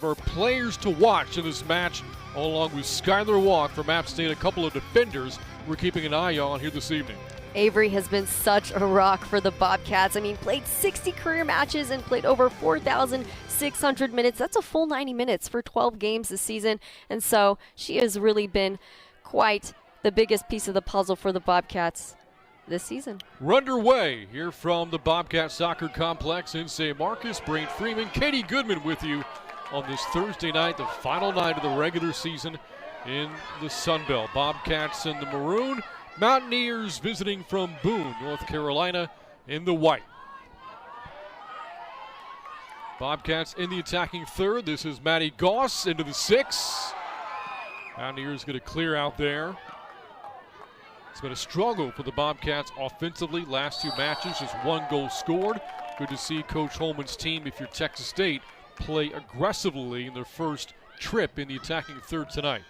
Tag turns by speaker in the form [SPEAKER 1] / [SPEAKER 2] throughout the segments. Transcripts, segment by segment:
[SPEAKER 1] For players to watch in this match, along with Skylar Walk from App State, a couple of defenders we're keeping an eye on here this evening.
[SPEAKER 2] Avery has been such a rock for the Bobcats. I mean, played 60 career matches and played over 4,600 minutes. That's a full 90 minutes for 12 games this season. And so she has really been quite the biggest piece of the puzzle for the Bobcats this season.
[SPEAKER 1] We're underway here from the Bobcat Soccer Complex in St. Marcus. Brain Freeman, Katie Goodman with you on this Thursday night, the final night of the regular season in the Sun Belt. Bobcats in the maroon, Mountaineers visiting from Boone, North Carolina in the white. Bobcats in the attacking third. This is Maddie Goss into the 6. Mountaineers going to clear out there. It's been a struggle for the Bobcats offensively. Last 2 matches, just 1 goal scored. Good to see Coach Holman's team, if you're Texas State, play aggressively in their first trip in the attacking third tonight.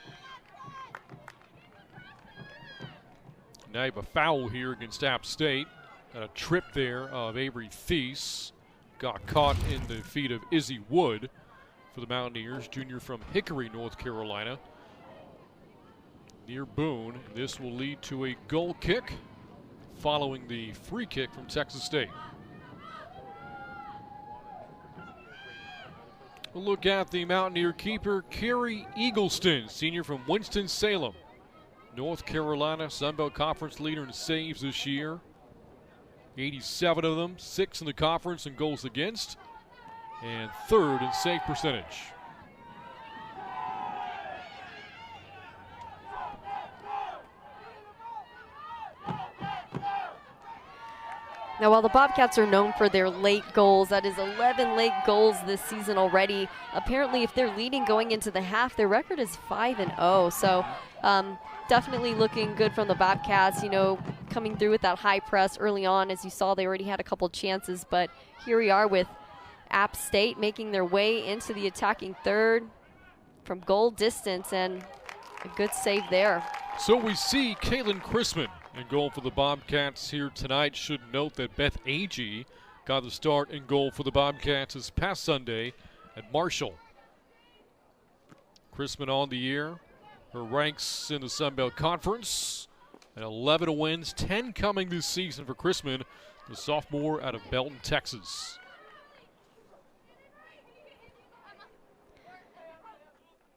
[SPEAKER 1] Now you have a foul here against App State. And a trip there of Avery Thies. Got caught in the feet of Izzy Wood for the Mountaineers, junior from Hickory, North Carolina. Near Boone. This will lead to a goal kick following the free kick from Texas State. We'll look at the Mountaineer keeper, Carrie Eagleston, senior from Winston-Salem. North Carolina Sunbelt Conference leader in saves this year. 87 of them, 6 in the conference in goals against, and 3rd in save percentage.
[SPEAKER 2] Now, while the Bobcats are known for their late goals, that is 11 late goals this season already. Apparently, if they're leading going into the half, their record is 5-0. So definitely looking good from the Bobcats, coming through with that high press early on. As you saw, they already had a couple chances, but here we are with App State making their way into the attacking third from goal distance, and a good save there.
[SPEAKER 1] So we see Kaylin Chrisman in goal for the Bobcats here tonight. Should note that Beth Agee got the start in goal for the Bobcats this past Sunday at Marshall. Chrisman on the year. Her ranks in the Sun Belt Conference at 11 wins, 10 coming this season for Chrisman, the sophomore out of Belton, Texas.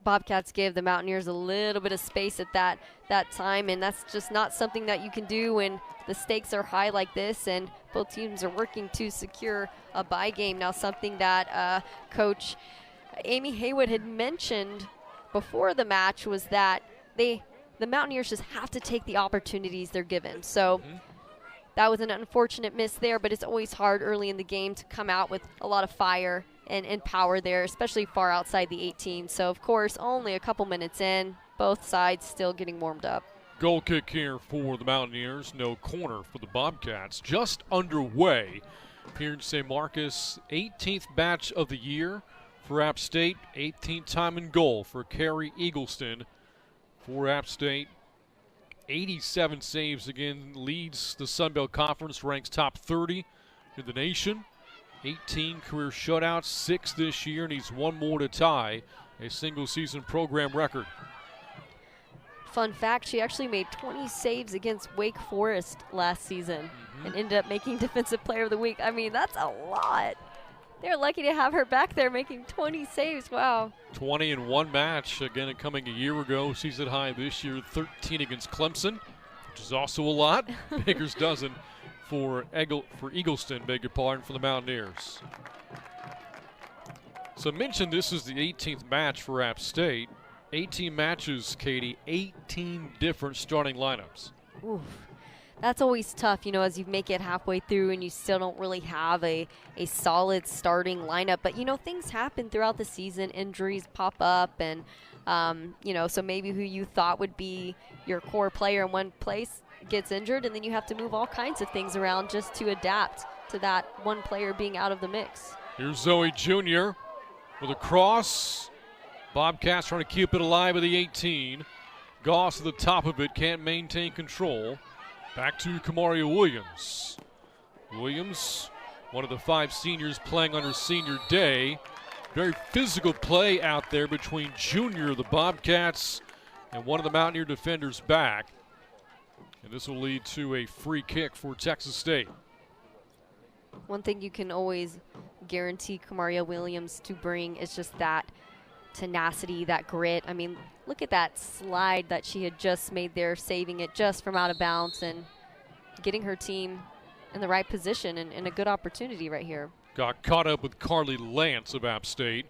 [SPEAKER 2] Bobcats gave the Mountaineers a little bit of space at that time, and that's just not something that you can do when the stakes are high like this and both teams are working to secure a bye game. Now, something that Coach Amy Haywood had mentioned before the match was that the Mountaineers just have to take the opportunities they're given. So that was an unfortunate miss there, but it's always hard early in the game to come out with a lot of fire and power there, especially far outside the 18. So, of course, only a couple minutes in, both sides still getting warmed up.
[SPEAKER 1] Goal kick here for the Mountaineers. No corner for the Bobcats. Just underway here in St. Marcus. 18th match of the year for App State. 18th time in goal for Carrie Eagleston for App State. 87 saves again, leads the Sun Belt Conference, ranks top 30 in the nation. 18 career shutouts, 6 this year, needs 1 more to tie a single-season program record.
[SPEAKER 2] Fun fact, she actually made 20 saves against Wake Forest last season and ended up making Defensive Player of the Week. I mean, that's a lot. They're lucky to have her back there making 20 saves. Wow.
[SPEAKER 1] 20 in 1 match, again coming a year ago. Season high this year, 13 against Clemson, which is also a lot. Baker's dozen for Eagleston, beg your pardon, for the Mountaineers. So mention this is the 18th match for App State. 18 matches, Katie, 18 different starting lineups.
[SPEAKER 2] Oof. That's always tough, as you make it halfway through and you still don't really have a solid starting lineup. But, things happen throughout the season. Injuries pop up and, so maybe who you thought would be your core player in one place gets injured, and then you have to move all kinds of things around just to adapt to that one player being out of the mix.
[SPEAKER 1] Here's Zoe Jr. with a cross. Bobcats trying to keep it alive at the 18. Goss at the top of it, can't maintain control. Back to Kamaria Williams. Williams, one of the 5 seniors playing on her senior day. Very physical play out there between Junior of the Bobcats and one of the Mountaineer defenders back. And this will lead to a free kick for Texas State.
[SPEAKER 2] One thing you can always guarantee Kamaria Williams to bring is just that tenacity, that grit. I mean, look at that slide that she had just made there, saving it just from out of bounds and getting her team in the right position and a good opportunity right here.
[SPEAKER 1] Got caught up with Carly Lance of App State.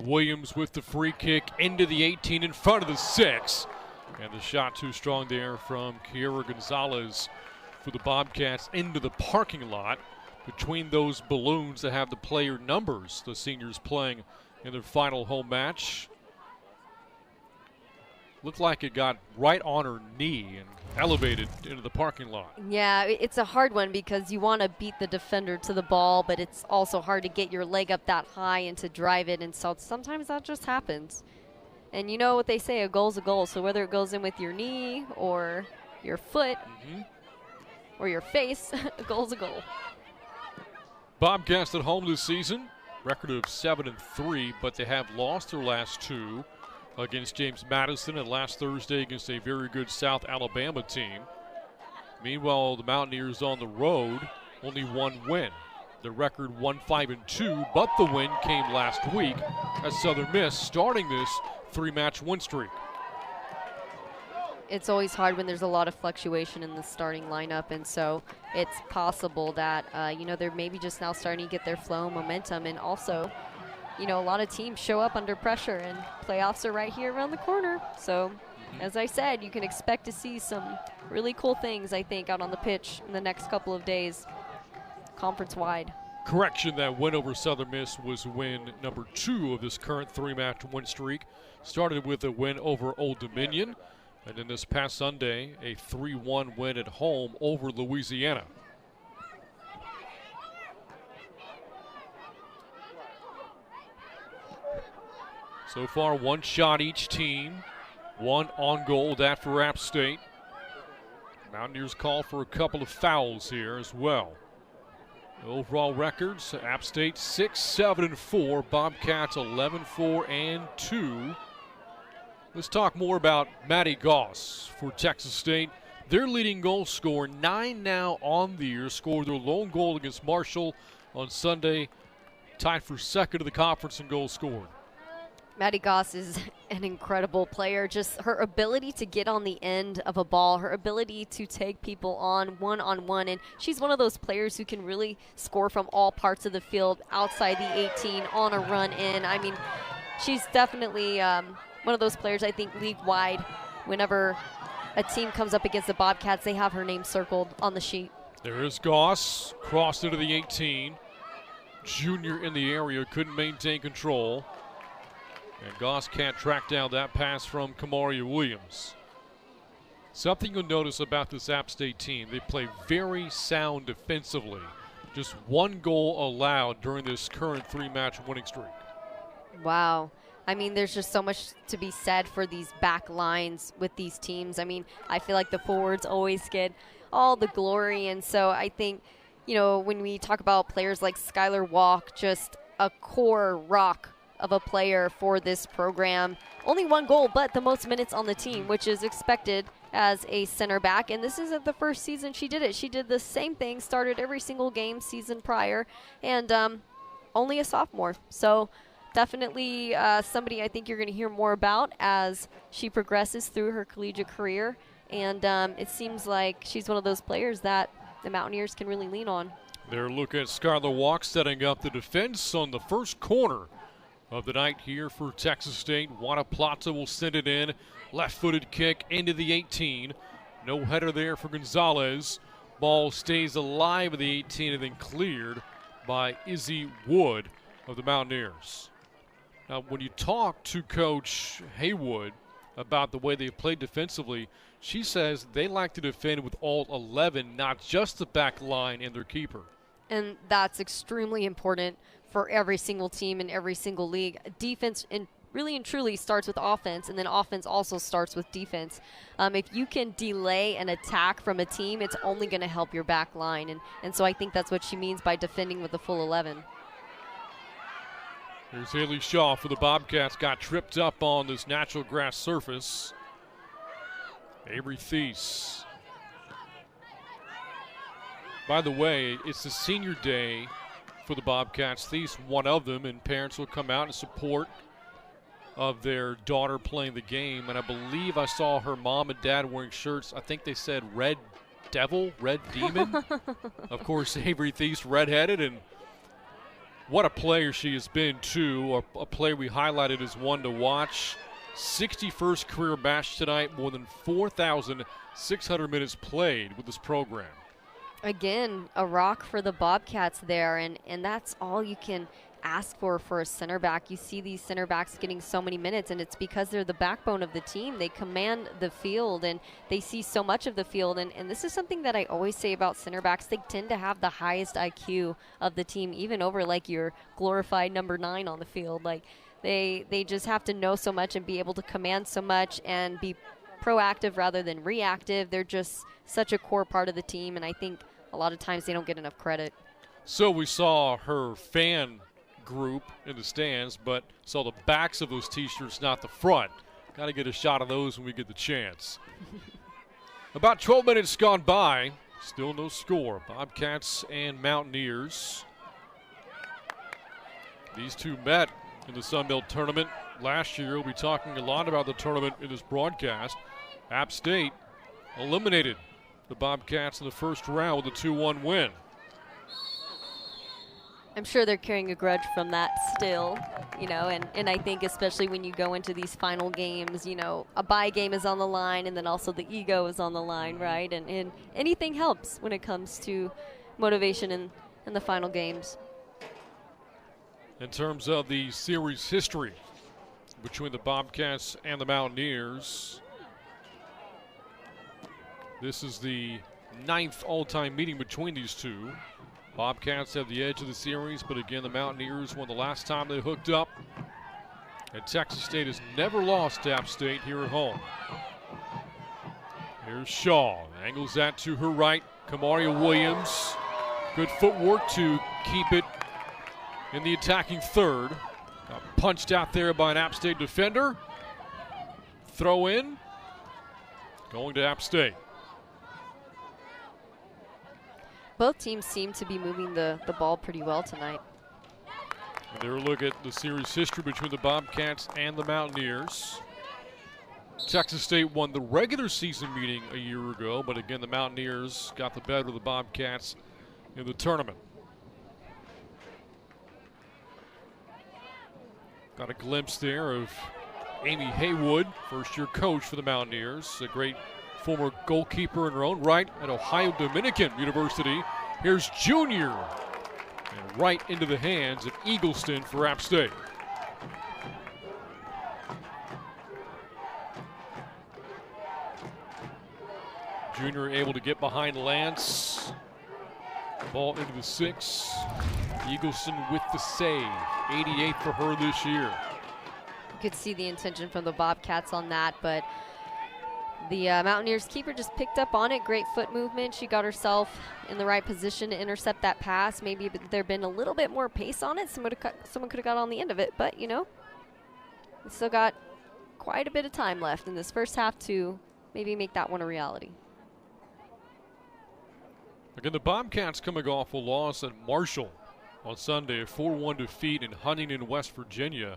[SPEAKER 1] Williams with the free kick into the 18 in front of the 6. And the shot too strong there from Kiera Gonzalez for the Bobcats into the parking lot. Between those balloons that have the player numbers, the seniors playing in their final home match. Looked like it got right on her knee and elevated into the parking lot.
[SPEAKER 2] Yeah, it's a hard one because you want to beat the defender to the ball, but it's also hard to get your leg up that high and to drive it, and so sometimes that just happens. And you know what they say, a goal's a goal, so whether it goes in with your knee or your foot or your face, a goal's a goal.
[SPEAKER 1] Bobcats at home this season, record of 7-3, but they have lost their last 2 against James Madison and last Thursday against a very good South Alabama team. Meanwhile, the Mountaineers on the road, only 1 win. The record 1-5-2, but the win came last week as Southern Miss starting this 3-match win streak.
[SPEAKER 2] It's always hard when there's a lot of fluctuation in the starting lineup, and so it's possible that, they're maybe just now starting to get their flow and momentum. And also, a lot of teams show up under pressure, and playoffs are right here around the corner. So, as I said, you can expect to see some really cool things, I think, out on the pitch in the next couple of days, conference-wide.
[SPEAKER 1] Correction, that win over Southern Miss was win number 2 of this current 3-match win streak. Started with a win over Old Dominion. And then this past Sunday, a 3-1 win at home over Louisiana. So far, 1 shot each team, 1 on goal, that for App State. Mountaineers call for a couple of fouls here as well. The overall records, App State 6-7-4, Bobcats 11-4-2. Let's talk more about Maddie Goss for Texas State. Their leading goal scorer, 9 now on the year, scored their lone goal against Marshall on Sunday, tied for second of the conference in goals scored.
[SPEAKER 2] Maddie Goss is an incredible player. Just her ability to get on the end of a ball, her ability to take people on one-on-one, and she's one of those players who can really score from all parts of the field, outside the 18, on a run in. I mean, she's definitely one of those players, I think, league-wide, whenever a team comes up against the Bobcats, they have her name circled on the sheet.
[SPEAKER 1] There is Goss, crossed into the 18. Junior in the area, couldn't maintain control. And Goss can't track down that pass from Kamaria Williams. Something you'll notice about this App State team, they play very sound defensively. Just 1 goal allowed during this current 3-match winning streak.
[SPEAKER 2] Wow. I mean, there's just so much to be said for these back lines with these teams. I mean, I feel like the forwards always get all the glory. And so I think, when we talk about players like Skylar Walk, just a core rock of a player for this program. Only 1 goal, but the most minutes on the team, which is expected as a center back. And this isn't the first season she did it. She did the same thing, started every single game season prior, and only a sophomore. So definitely somebody I think you're going to hear more about as she progresses through her collegiate career. And it seems like she's one of those players that the Mountaineers can really lean on.
[SPEAKER 1] They're looking at Skylar Walk setting up the defense on the first corner of the night here for Texas State. Juana Plata will send it in. Left-footed kick into the 18. No header there for Gonzalez. Ball stays alive at the 18 and then cleared by Izzy Wood of the Mountaineers. Now, when you talk to Coach Haywood about the way they've played defensively, she says they like to defend with all 11, not just the back line and their keeper.
[SPEAKER 2] And that's extremely important for every single team in every single league. Defense really and truly starts with offense, and then offense also starts with defense. If you can delay an attack from a team, it's only going to help your back line. And so I think that's what she means by defending with the full 11.
[SPEAKER 1] Here's Haley Shaw for the Bobcats. Got tripped up on this natural grass surface. Avery Thies. By the way, it's the senior day for the Bobcats. Thies, one of them, and parents will come out in support of their daughter playing the game. And I believe I saw her mom and dad wearing shirts. I think they said Red Devil, Red Demon. Of course, Avery Thies, redheaded, and what a player she has been, too. A player we highlighted as one to watch. 61st career match tonight, more than 4,600 minutes played with this program.
[SPEAKER 2] Again, a rock for the Bobcats there, and that's all you can ask for a center back. You see these center backs getting so many minutes, and it's because they're the backbone of the team. They command the field, and they see so much of the field, and this is something that I always say about center backs. They tend to have the highest IQ of the team, even over like your glorified number 9 on the field. Like they just have to know so much and be able to command so much and be proactive rather than reactive. They're just such a core part of the team, and I think a lot of times they don't get enough credit.
[SPEAKER 1] So we saw her fan group in the stands, but saw the backs of those t-shirts, not the front. Got to get a shot of those when we get the chance. About 12 minutes gone by, still no score. Bobcats and Mountaineers. These two met in the Sun Belt tournament last year. We'll be talking a lot about the tournament in this broadcast. App State eliminated the Bobcats in the first round with a 2-1 win.
[SPEAKER 2] I'm sure they're carrying a grudge from that still, and I think especially when you go into these final games, a bye game is on the line, and then also the ego is on the line, right? And anything helps when it comes to motivation in the final games.
[SPEAKER 1] In terms of the series history between the Bobcats and the Mountaineers, this is the 9th all-time meeting between these two. Bobcats have the edge of the series, but again, the Mountaineers won the last time they hooked up. And Texas State has never lost to App State here at home. Here's Shaw, angles that to her right. Kamaria Williams, good footwork to keep it in the attacking third. Got punched out there by an App State defender. Throw in, going to App State.
[SPEAKER 2] Both teams seem to be moving the ball pretty well tonight.
[SPEAKER 1] And there, look at the series history between the Bobcats and the Mountaineers. Texas State won the regular season meeting a year ago, but again, the Mountaineers got the better of the Bobcats in the tournament. Got a glimpse there of Amy Haywood, first-year coach for the Mountaineers, a great former goalkeeper in her own right at Ohio Dominican University. Here's Junior, and right into the hands of Eagleston for App State. Junior able to get behind Lance. Ball into the 6. Eagleston with the save. 88 for her this year.
[SPEAKER 2] You could see the intention from the Bobcats on that, but the Mountaineers keeper just picked up on it. Great foot movement. She got herself in the right position to intercept that pass. Maybe there'd been a little bit more pace on it. Someone could have got on the end of it, but we still got quite a bit of time left in this first half to maybe make that one a reality.
[SPEAKER 1] Again, the Bobcats coming off a loss at Marshall on Sunday, a 4-1 defeat in Huntington, West Virginia.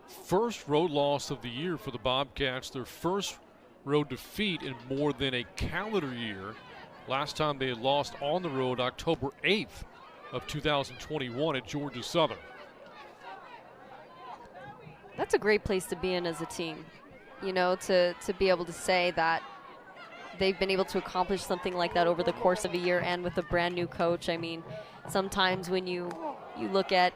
[SPEAKER 1] First road loss of the year for the Bobcats. Their first road defeat in more than a calendar year. Last time they had lost on the road October 8th of 2021 at Georgia Southern.
[SPEAKER 2] That's a great place to be in as a team, to be able to say that they've been able to accomplish something like that over the course of a year and with a brand new coach. I mean, sometimes when you look at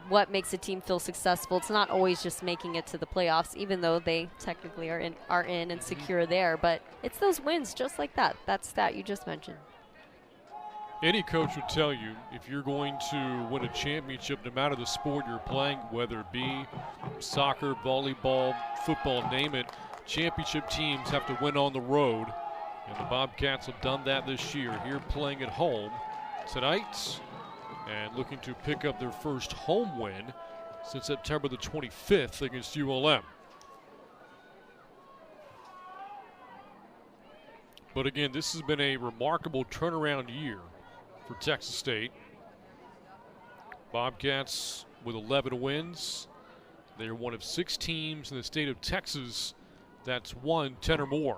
[SPEAKER 2] what makes a team feel successful, it's not always just making it to the playoffs, even though they technically are in and secure there. But it's those wins just like that stat you just mentioned.
[SPEAKER 1] Any coach would tell you, if you're going to win a championship, no matter the sport you're playing, whether it be soccer, volleyball, football, name it, championship teams have to win on the road. And the Bobcats have done that this year, here playing at home tonight and looking to pick up their first home win since September the 25th against ULM. But again, this has been a remarkable turnaround year for Texas State. Bobcats with 11 wins. They are one of 6 teams in the state of Texas that's won 10 or more.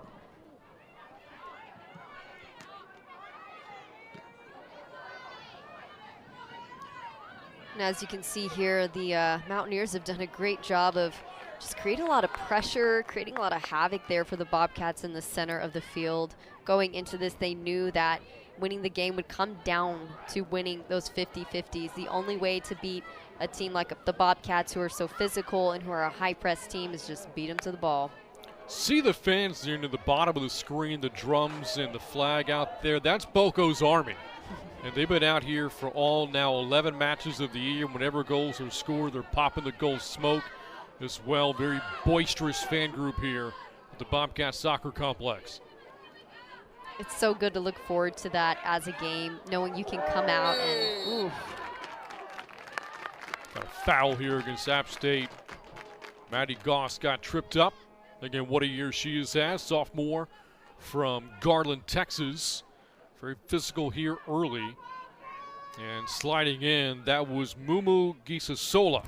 [SPEAKER 2] And as you can see here, the Mountaineers have done a great job of just creating a lot of pressure, creating a lot of havoc there for the Bobcats in the center of the field. Going into this, they knew that winning the game would come down to winning those 50-50s. The only way to beat a team like the Bobcats, who are so physical and who are a high-press team, is just beat them to the ball.
[SPEAKER 1] See the fans there near the bottom of the screen, the drums and the flag out there. That's Boco's Army. And they've been out here for all now 11 matches of the year. Whenever goals are scored, they're popping the goal smoke as well. Very boisterous fan group here at the Bobcat Soccer Complex.
[SPEAKER 2] It's so good to look forward to that as a game, knowing you can come out and, ooh.
[SPEAKER 1] Got a foul here against App State. Maddie Goss got tripped up. Again, what a year she has had. Sophomore from Garland, Texas. Very physical here early. And sliding in, that was Mumu Gisasola,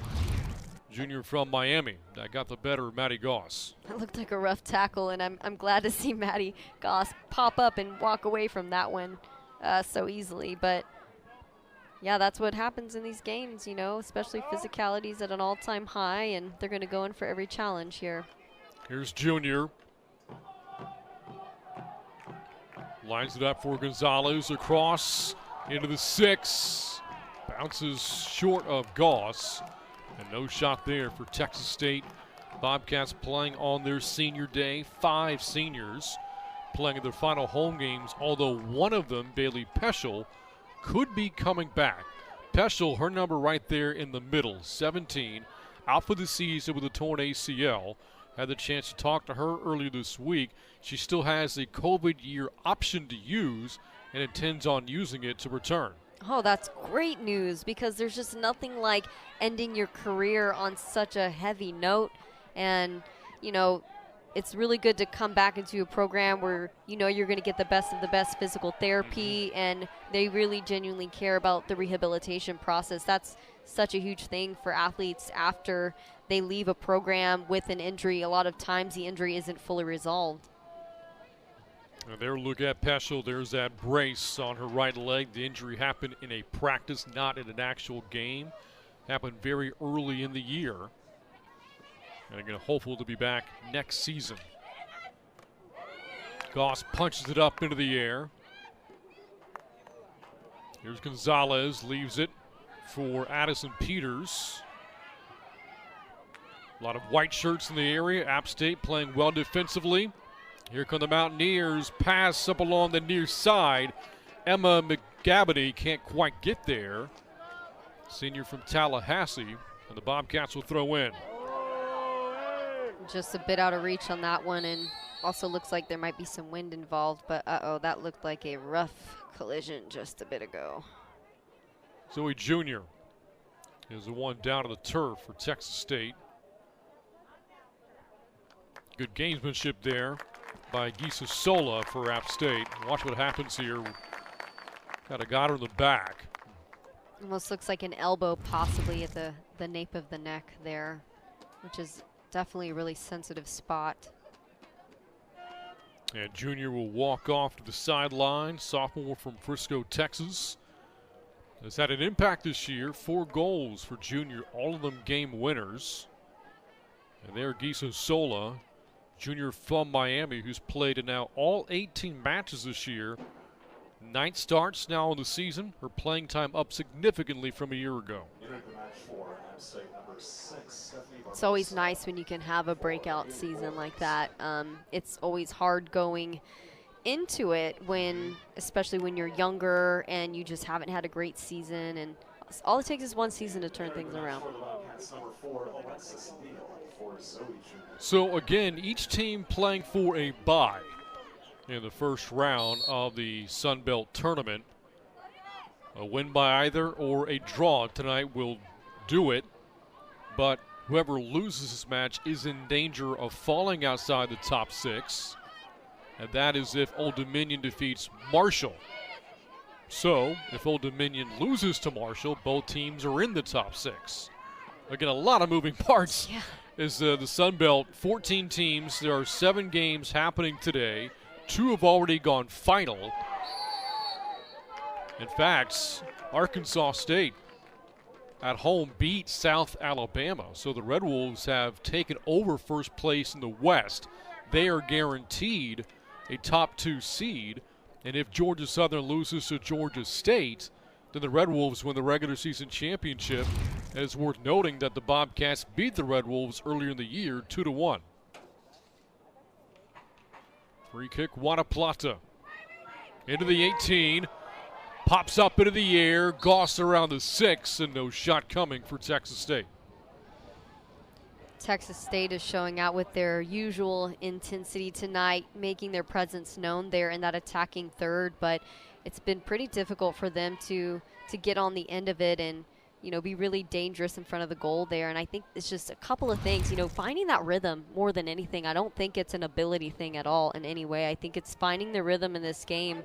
[SPEAKER 1] junior from Miami. That got the better of Maddie Goss.
[SPEAKER 2] That looked like a rough tackle, and I'm glad to see Maddie Goss pop up and walk away from that one so easily. But, yeah, that's what happens in these games, you know, especially physicality's at an all-time high, and they're going to go in for every challenge here.
[SPEAKER 1] Here's Junior. Lines it up for Gonzalez across into the 6. Bounces short of Goss. And no shot there for Texas State. Bobcats playing on their senior day. 5 seniors playing in their final home games, although one of them, Bailey Peschel, could be coming back. Peschel, her number right there in the middle, 17, out for the season with a torn ACL. Had the chance to talk to her earlier this week. She still has a COVID year option to use and intends on using it to return.
[SPEAKER 2] Oh, that's great news, because there's just nothing like ending your career on such a heavy note. And, you know, it's really good to come back into a program where you know you're going to get the best of the best physical therapy, and they really genuinely care about the rehabilitation process. That's such a huge thing for athletes after they leave a program with an injury. A lot of times the injury isn't fully resolved.
[SPEAKER 1] And there, look at Peschel. There's that brace on her right leg. The injury happened in a practice, not in an actual game. Happened very early in the year. And again, hopeful to be back next season. Goss punches it up into the air. Here's Gonzalez, leaves it for Addison Peters. A lot of white shirts in the area. App State playing well defensively. Here come the Mountaineers. Pass up along the near side. Emma McGabney can't quite get there. Senior from Tallahassee. And the Bobcats will throw in.
[SPEAKER 2] Just a bit out of reach on that one, and also looks like there might be some wind involved, but that looked like a rough collision just a bit ago.
[SPEAKER 1] Zoe Jr. is the one down to the turf for Texas State. Good gamesmanship there by Gisasola for App State. Watch what happens here. Got her in the back.
[SPEAKER 2] Almost looks like an elbow possibly at the nape of the neck there, which is definitely a really sensitive spot.
[SPEAKER 1] And Junior will walk off to the sideline. Sophomore from Frisco, Texas. Has had an impact this year. 4 goals for Junior, all of them game winners. And there, Gisasola, junior from Miami, who's played in now all 18 matches this year. 9 starts now in the season. Her playing time up significantly from a year ago.
[SPEAKER 2] It's always nice when you can have a breakout season like that. It's always hard going into it, especially when you're younger and you just haven't had a great season, and all it takes is one season to turn things around.
[SPEAKER 1] So again, each team playing for a bye in the first round of the Sun Belt tournament. A win by either or a draw tonight will do it. but whoever loses this match is in danger of falling outside the top 6. And that is if Old Dominion defeats Marshall. So, if Old Dominion loses to Marshall, both teams are in the top 6. Again, a lot of moving parts.
[SPEAKER 2] Yeah.
[SPEAKER 1] Is the Sun Belt, 14 teams. There are 7 games happening today. 2 have already gone final. In fact, Arkansas State at home beat South Alabama. So the Red Wolves have taken over first place in the West. They are guaranteed a top 2 seed. And if Georgia Southern loses to Georgia State, then the Red Wolves win the regular season championship. And it's worth noting that the Bobcats beat the Red Wolves earlier in the year 2-1. Free kick, Wada Plata. Into the 18. Pops up into the air. Goss around the 6, and no shot coming for Texas State.
[SPEAKER 2] Texas State is showing out with their usual intensity tonight, making their presence known there in that attacking third, but it's been pretty difficult for them to get on the end of it and, you know, be really dangerous in front of the goal there. And I think it's just a couple of things, you know, finding that rhythm more than anything. I don't think it's an ability thing at all in any way. I think it's finding the rhythm in this game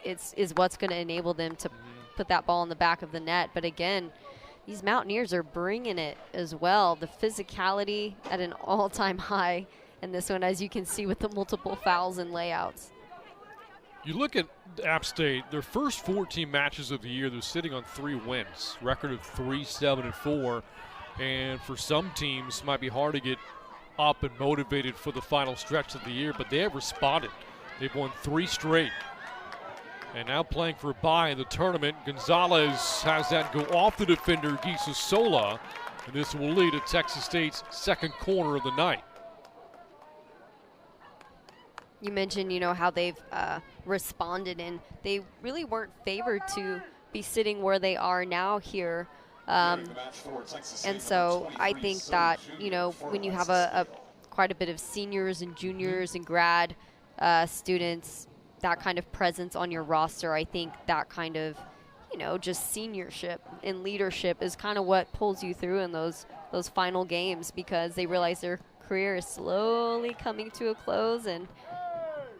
[SPEAKER 2] is what's going to enable them to put that ball in the back of the net. But again, these Mountaineers are bringing it as well. The physicality at an all-time high in this one, as you can see with the multiple fouls and layouts.
[SPEAKER 1] You look at App State, their first 14 matches of the year, they're sitting on 3 wins, record of 3-7-4. And for some teams, it might be hard to get up and motivated for the final stretch of the year, but they have responded. They've won 3 straight. And now playing for a bye in the tournament, Gonzalez has that go off the defender, Gisa Sola, and this will lead to Texas State's second corner of the night.
[SPEAKER 2] You mentioned, you know, how they've responded, and they really weren't favored to be sitting where they are now here. And so I think that, you know, when you have quite a bit of seniors and juniors and grad students, that kind of presence on your roster, I think that kind of, you know, just seniorship and leadership is kind of what pulls you through in those final games, because they realize their career is slowly coming to a close, and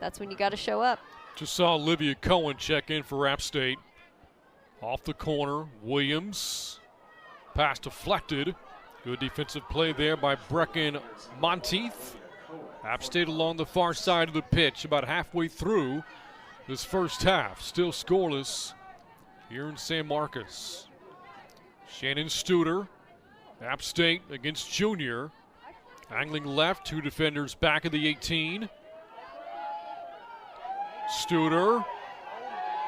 [SPEAKER 2] that's when you got to show up.
[SPEAKER 1] Just saw Olivia Cohen check in for App State. Off the corner, Williams. Pass deflected. Good defensive play there by Brecken Monteith. App State along the far side of the pitch, about halfway through this first half. Still scoreless here in San Marcos. Shannon Studer, App State against Junior. Angling left, 2 defenders back of the 18. Studer.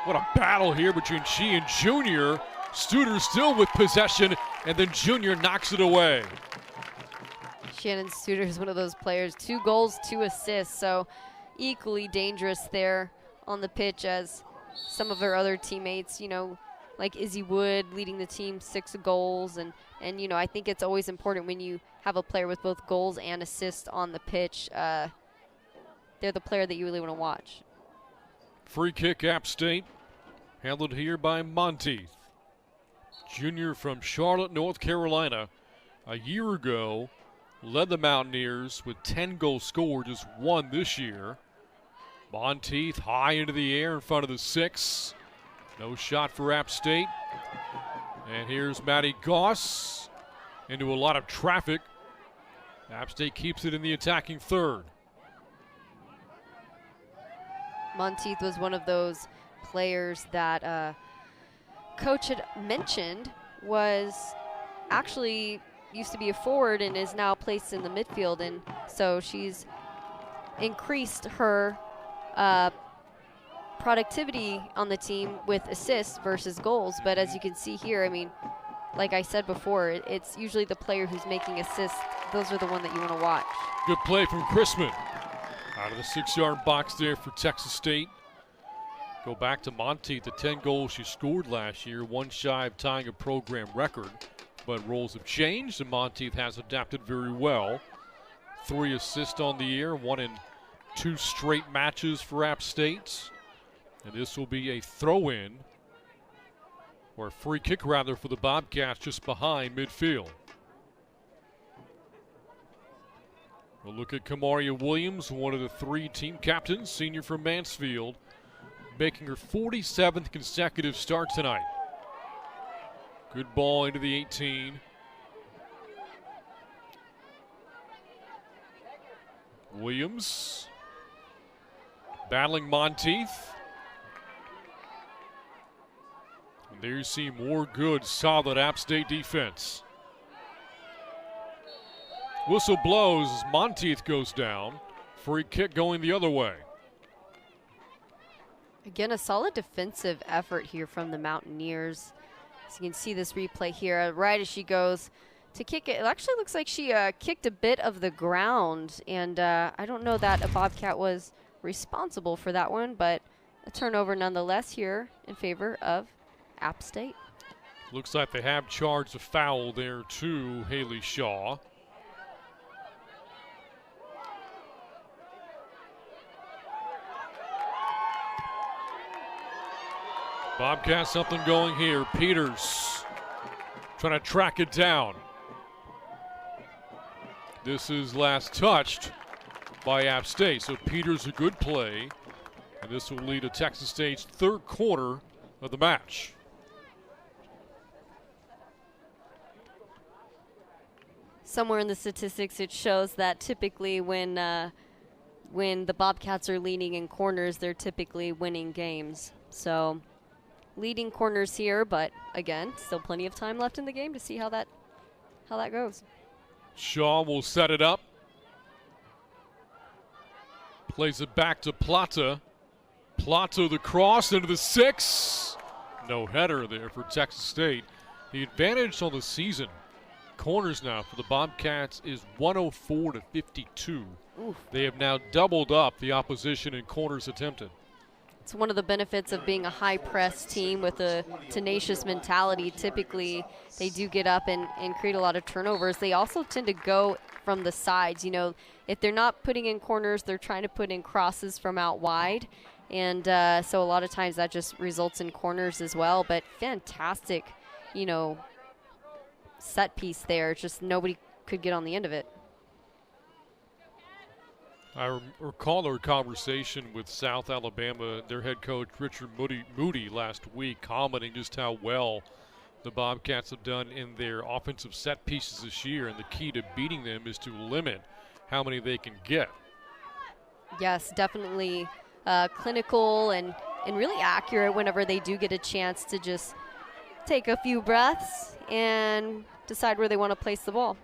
[SPEAKER 1] What a battle here between she and Junior. Studer still with possession, and then Junior knocks it away.
[SPEAKER 2] Shannon Studer is one of those players, 2 goals, 2 assists, so equally dangerous there on the pitch as some of her other teammates, you know, like Izzy Wood leading the team 6 goals. And you know, I think it's always important when you have a player with both goals and assists on the pitch. They're the player that you really want to watch.
[SPEAKER 1] Free kick, App State, handled here by Monteith. Junior from Charlotte, North Carolina, a year ago led the Mountaineers with 10 goals scored, just 1 this year. Monteith high into the air in front of the 6. No shot for App State. And here's Maddie Goss into a lot of traffic. App State keeps it in the attacking third.
[SPEAKER 2] Monteith was one of those players that coach had mentioned was actually used to be a forward and is now placed in the midfield, and so she's increased her productivity on the team with assists versus goals. But as you can see here, I mean, like I said before, it's usually the player who's making assists. Those are the one that you want to watch. Good
[SPEAKER 1] play from Chrisman. Out of the 6-yard box there for Texas State. Go back to Monteith, the 10 goals she scored last year, 1 shy of tying a program record. But roles have changed, and Monteith has adapted very well. 3 assists on the year, 1 in 2 straight matches for App State. And this will be a throw-in, or a free kick rather, for the Bobcats just behind midfield. A look at Kamaria Williams, one of the 3 team captains, senior from Mansfield, making her 47th consecutive start tonight. Good ball into the 18. Williams battling Monteith. And there you see more good, solid App State defense. Whistle blows as Monteith goes down. Free kick going the other way.
[SPEAKER 2] Again, a solid defensive effort here from the Mountaineers. As you can see this replay here, right as she goes to kick it, it actually looks like she kicked a bit of the ground. And I don't know that a Bobcat was responsible for that one, but a turnover nonetheless here in favor of App State.
[SPEAKER 1] Looks like they have charged a foul there to Haley Shaw. Bobcats something going here. Peters trying to track it down. This is last touched by App State, so Peters a good play. And this will lead to Texas State's 3rd quarter of the match.
[SPEAKER 2] Somewhere in the statistics it shows that typically when the Bobcats are leading in corners, they're typically winning games. So leading corners here, but again, still plenty of time left in the game to see how that goes.
[SPEAKER 1] Shaw will set it up. Plays it back to Plata. Plata the cross into the 6. No header there for Texas State. The advantage on the season, corners now for the Bobcats, is 104 to 52.
[SPEAKER 2] Oof.
[SPEAKER 1] They have now doubled up the opposition in corners attempted.
[SPEAKER 2] It's one of the benefits of being a high-press team with a tenacious mentality. Typically, they do get up and create a lot of turnovers. They also tend to go from the sides. You know, if they're not putting in corners, they're trying to put in crosses from out wide. And so a lot of times that just results in corners as well. But fantastic, you know, set piece there. Just nobody could get on the end of it.
[SPEAKER 1] I recall our conversation with South Alabama, their head coach Richard Moody last week, commenting just how well the Bobcats have done in their offensive set pieces this year, and the key to beating them is to limit how many they can get.
[SPEAKER 2] Yes, definitely clinical and really accurate whenever they do get a chance to just take a few breaths and decide where they want to place the ball.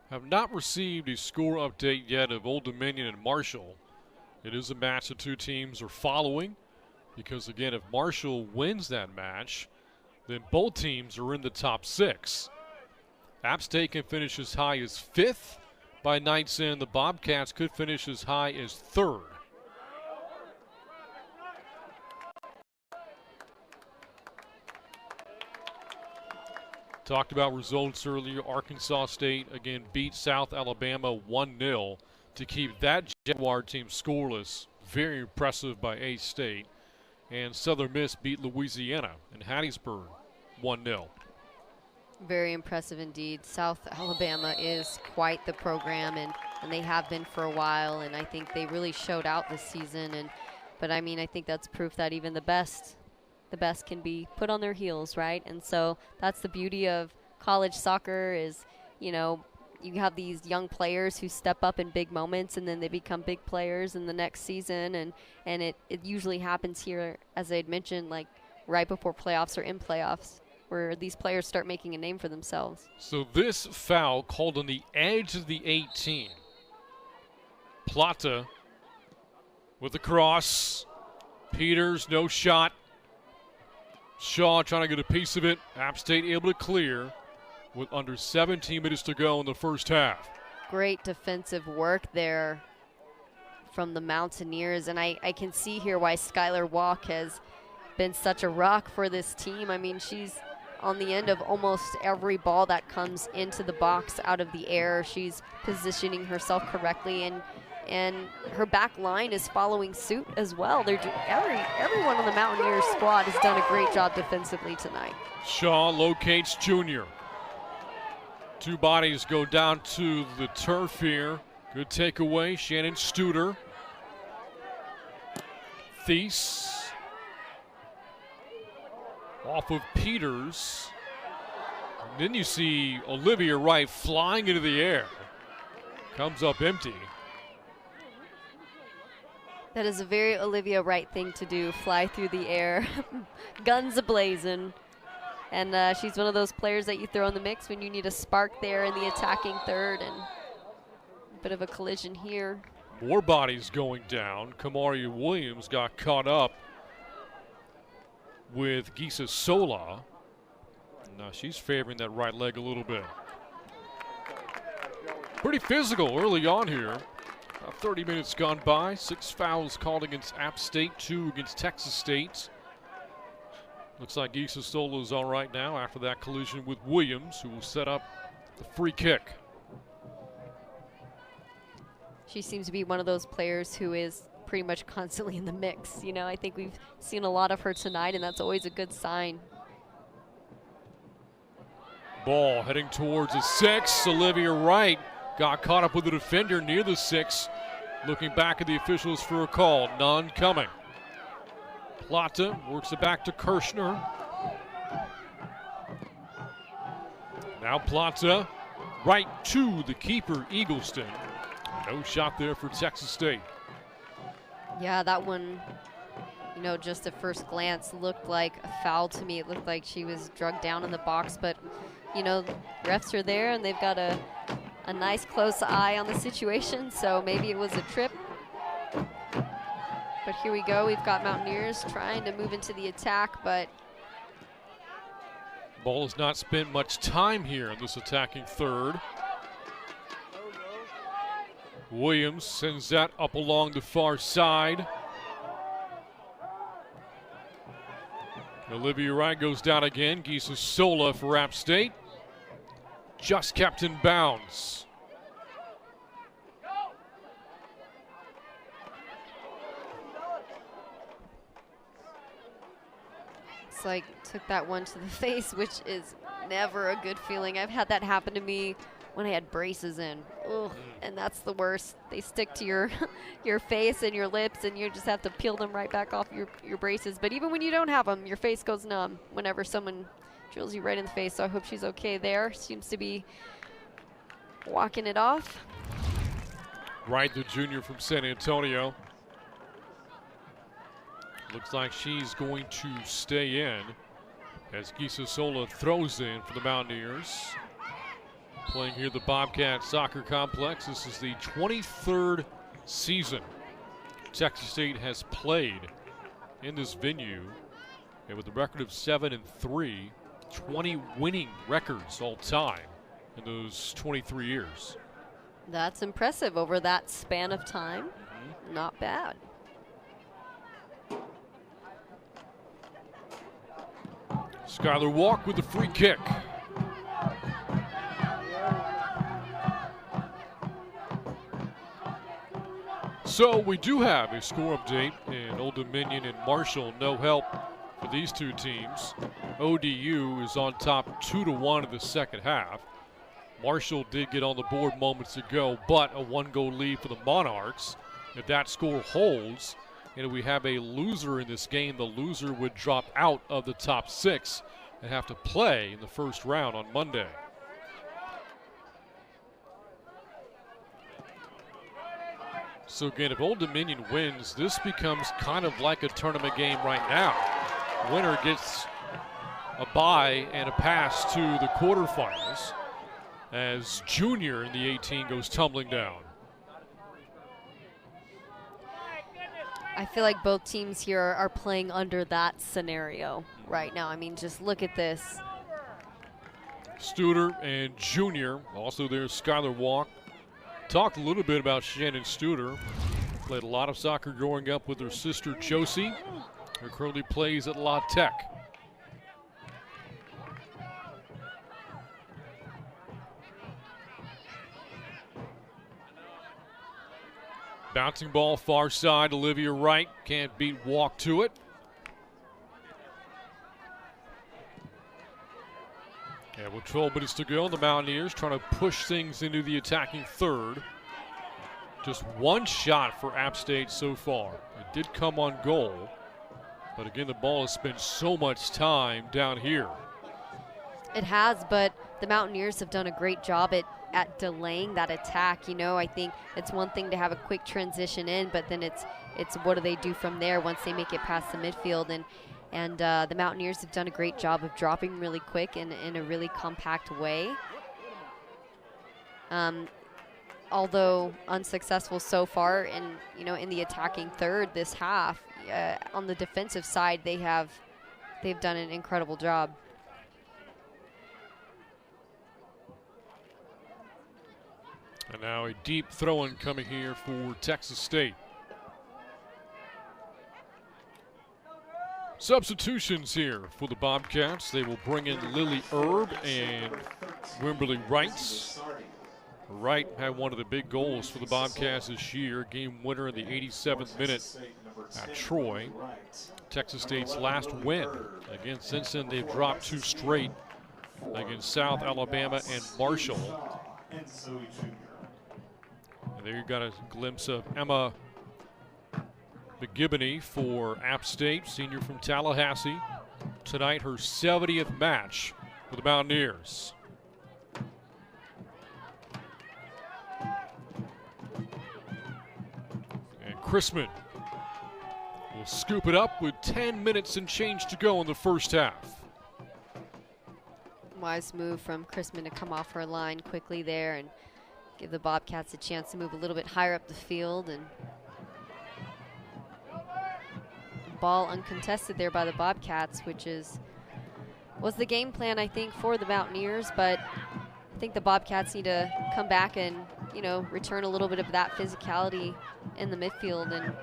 [SPEAKER 1] Have not received a score update yet of Old Dominion and Marshall. It is a match the 2 teams are following because, again, if Marshall wins that match, then both teams are in the top 6. App State can finish as high as 5th by night's end. The Bobcats could finish as high as 3rd. Talked about results earlier. Arkansas State, again, beat South Alabama 1-0 to keep that Jaguar team scoreless. Very impressive by A-State. And Southern Miss beat Louisiana in Hattiesburg 1-0.
[SPEAKER 2] Very impressive indeed. South Alabama is quite the program, and they have been for a while, and I think they really showed out this season. But I mean, I think that's proof that even the best can be put on their heels, right? And so that's the beauty of college soccer is, you know, you have these young players who step up in big moments and then they become big players in the next season. And it usually happens here, as I had mentioned, like right before playoffs or in playoffs, where these players start making a name for themselves.
[SPEAKER 1] So this foul called on the edge of the 18. Plata with the cross. Peters, no shot. Shaw trying to get a piece of it. App State able to clear with under 17 minutes to go in the first half.
[SPEAKER 2] Great defensive work there from the Mountaineers, and I can see here why Skylar Walk has been such a rock for this team. I mean, she's on the end of almost every ball that comes into the box out of the air. She's positioning herself correctly, and and her back line is following suit as well. Everyone on the Mountaineers squad has done a great job defensively tonight.
[SPEAKER 1] Shaw locates Junior. Two bodies go down to the turf here. Good takeaway, Shannon Studer. Thies off of Peters. And then you see Olivia Wright flying into the air. Comes up empty.
[SPEAKER 2] That is a very Olivia Wright thing to do, fly through the air, guns a-blazing. And she's one of those players that you throw in the mix when you need a spark there in the attacking third, and a bit of a collision here.
[SPEAKER 1] More bodies going down. Kamaria Williams got caught up with Gisa Sola. Now she's favoring that right leg a little bit. Pretty physical early on here. About 30 minutes gone by. 6 fouls called against App State, 2 against Texas State. Looks like Gisa Sola's all right now after that collision with Williams, who will set up the free kick.
[SPEAKER 2] She seems to be one of those players who is pretty much constantly in the mix. You know, I think we've seen a lot of her tonight, and that's always a good sign.
[SPEAKER 1] Ball heading towards the 6. Olivia Wright got caught up with the defender near the 6. Looking back at the officials for a call. None coming. Plata works it back to Kirshner. Now Plata right to the keeper, Eagleston. No shot there for Texas State.
[SPEAKER 2] Yeah, that one, you know, just at first glance looked like a foul to me. It looked like she was drugged down in the box, but, you know, refs are there and they've got a nice close eye on the situation, so maybe it was a trip. But here we go. We've got Mountaineers trying to move into the attack, but
[SPEAKER 1] Ball has not spent much time here in this attacking third. Williams sends that up along the far side. Olivia Wright goes down again. Gisa Sola for App State. Just kept in bounds.
[SPEAKER 2] it's like took that one to the face, which is never a good feeling. I've had that happen to me when I had braces in. Ugh, and that's the worst. They stick to your your face and your lips, and you just have to peel them right back off your braces. But even when you don't have them, your face goes numb whenever someone drills you right in the face. So I hope she's okay there. Seems to be walking it off.
[SPEAKER 1] Wright, the junior from San Antonio. Looks like she's going to stay in as Gisa Sola throws in for the Mountaineers. Playing here at the Bobcat Soccer Complex. This is the 23rd season Texas State has played in this venue. And with a record of 7-3, 20 winning records all time in those 23 years.
[SPEAKER 2] That's impressive over that span of time. Not bad.
[SPEAKER 1] Skylar Walk with the free kick. So we do have a score update in Old Dominion and Marshall. No help for these two teams. ODU is on top 2-1 in the second half. Marshall did get on the board moments ago, but a one-goal lead for the Monarchs. If that score holds, and we have a loser in this game, the loser would drop out of the top 6 and have to play in the first round on Monday. So again, if Old Dominion wins, this becomes kind of like a tournament game right now. Winner gets a bye and a pass to the quarterfinals as Junior in the 18 goes tumbling down.
[SPEAKER 2] I feel like both teams here are playing under that scenario right now. I mean, just look at this.
[SPEAKER 1] Studer and Junior. Also there's Skylar Walk. Talked a little bit about Shannon Studer. Played a lot of soccer growing up with her sister Josie, who currently plays at La Tech. Bouncing ball far side, Olivia Wright can't beat walk to it. And with 12 minutes to go, the Mountaineers trying to push things into the attacking third. Just one shot for App State so far. It did come on goal, but again, the ball has spent so much time down here.
[SPEAKER 2] It has, but the Mountaineers have done a great job at delaying that attack. You know, I think it's one thing to have a quick transition in, but then it's what do they do from there once they make it past the midfield. And the Mountaineers have done a great job of dropping really quick in a really compact way. Although unsuccessful so far in the attacking third this half, on the defensive side they've done an incredible job.
[SPEAKER 1] And now a deep throw-in coming here for Texas State. Substitutions here for the Bobcats. They will bring in Lily Erb and Wimberly Wrights. Wright had one of the big goals for the Bobcats this year, game winner in the 87th minute at Troy. Texas State's last win. Again, since then they've dropped 2 straight against South Alabama and Marshall. And there you got a glimpse of Emma McGibney for App State, senior from Tallahassee. Tonight, her 70th match for the Mountaineers. And Chrisman will scoop it up with 10 minutes and change to go in the first half.
[SPEAKER 2] Wise move from Chrisman to come off her line quickly there and give the Bobcats a chance to move a little bit higher up the field. And ball uncontested there by the Bobcats, which was the game plan, I think, for the Mountaineers. But I think the Bobcats need to come back and, return a little bit of that physicality in the midfield. And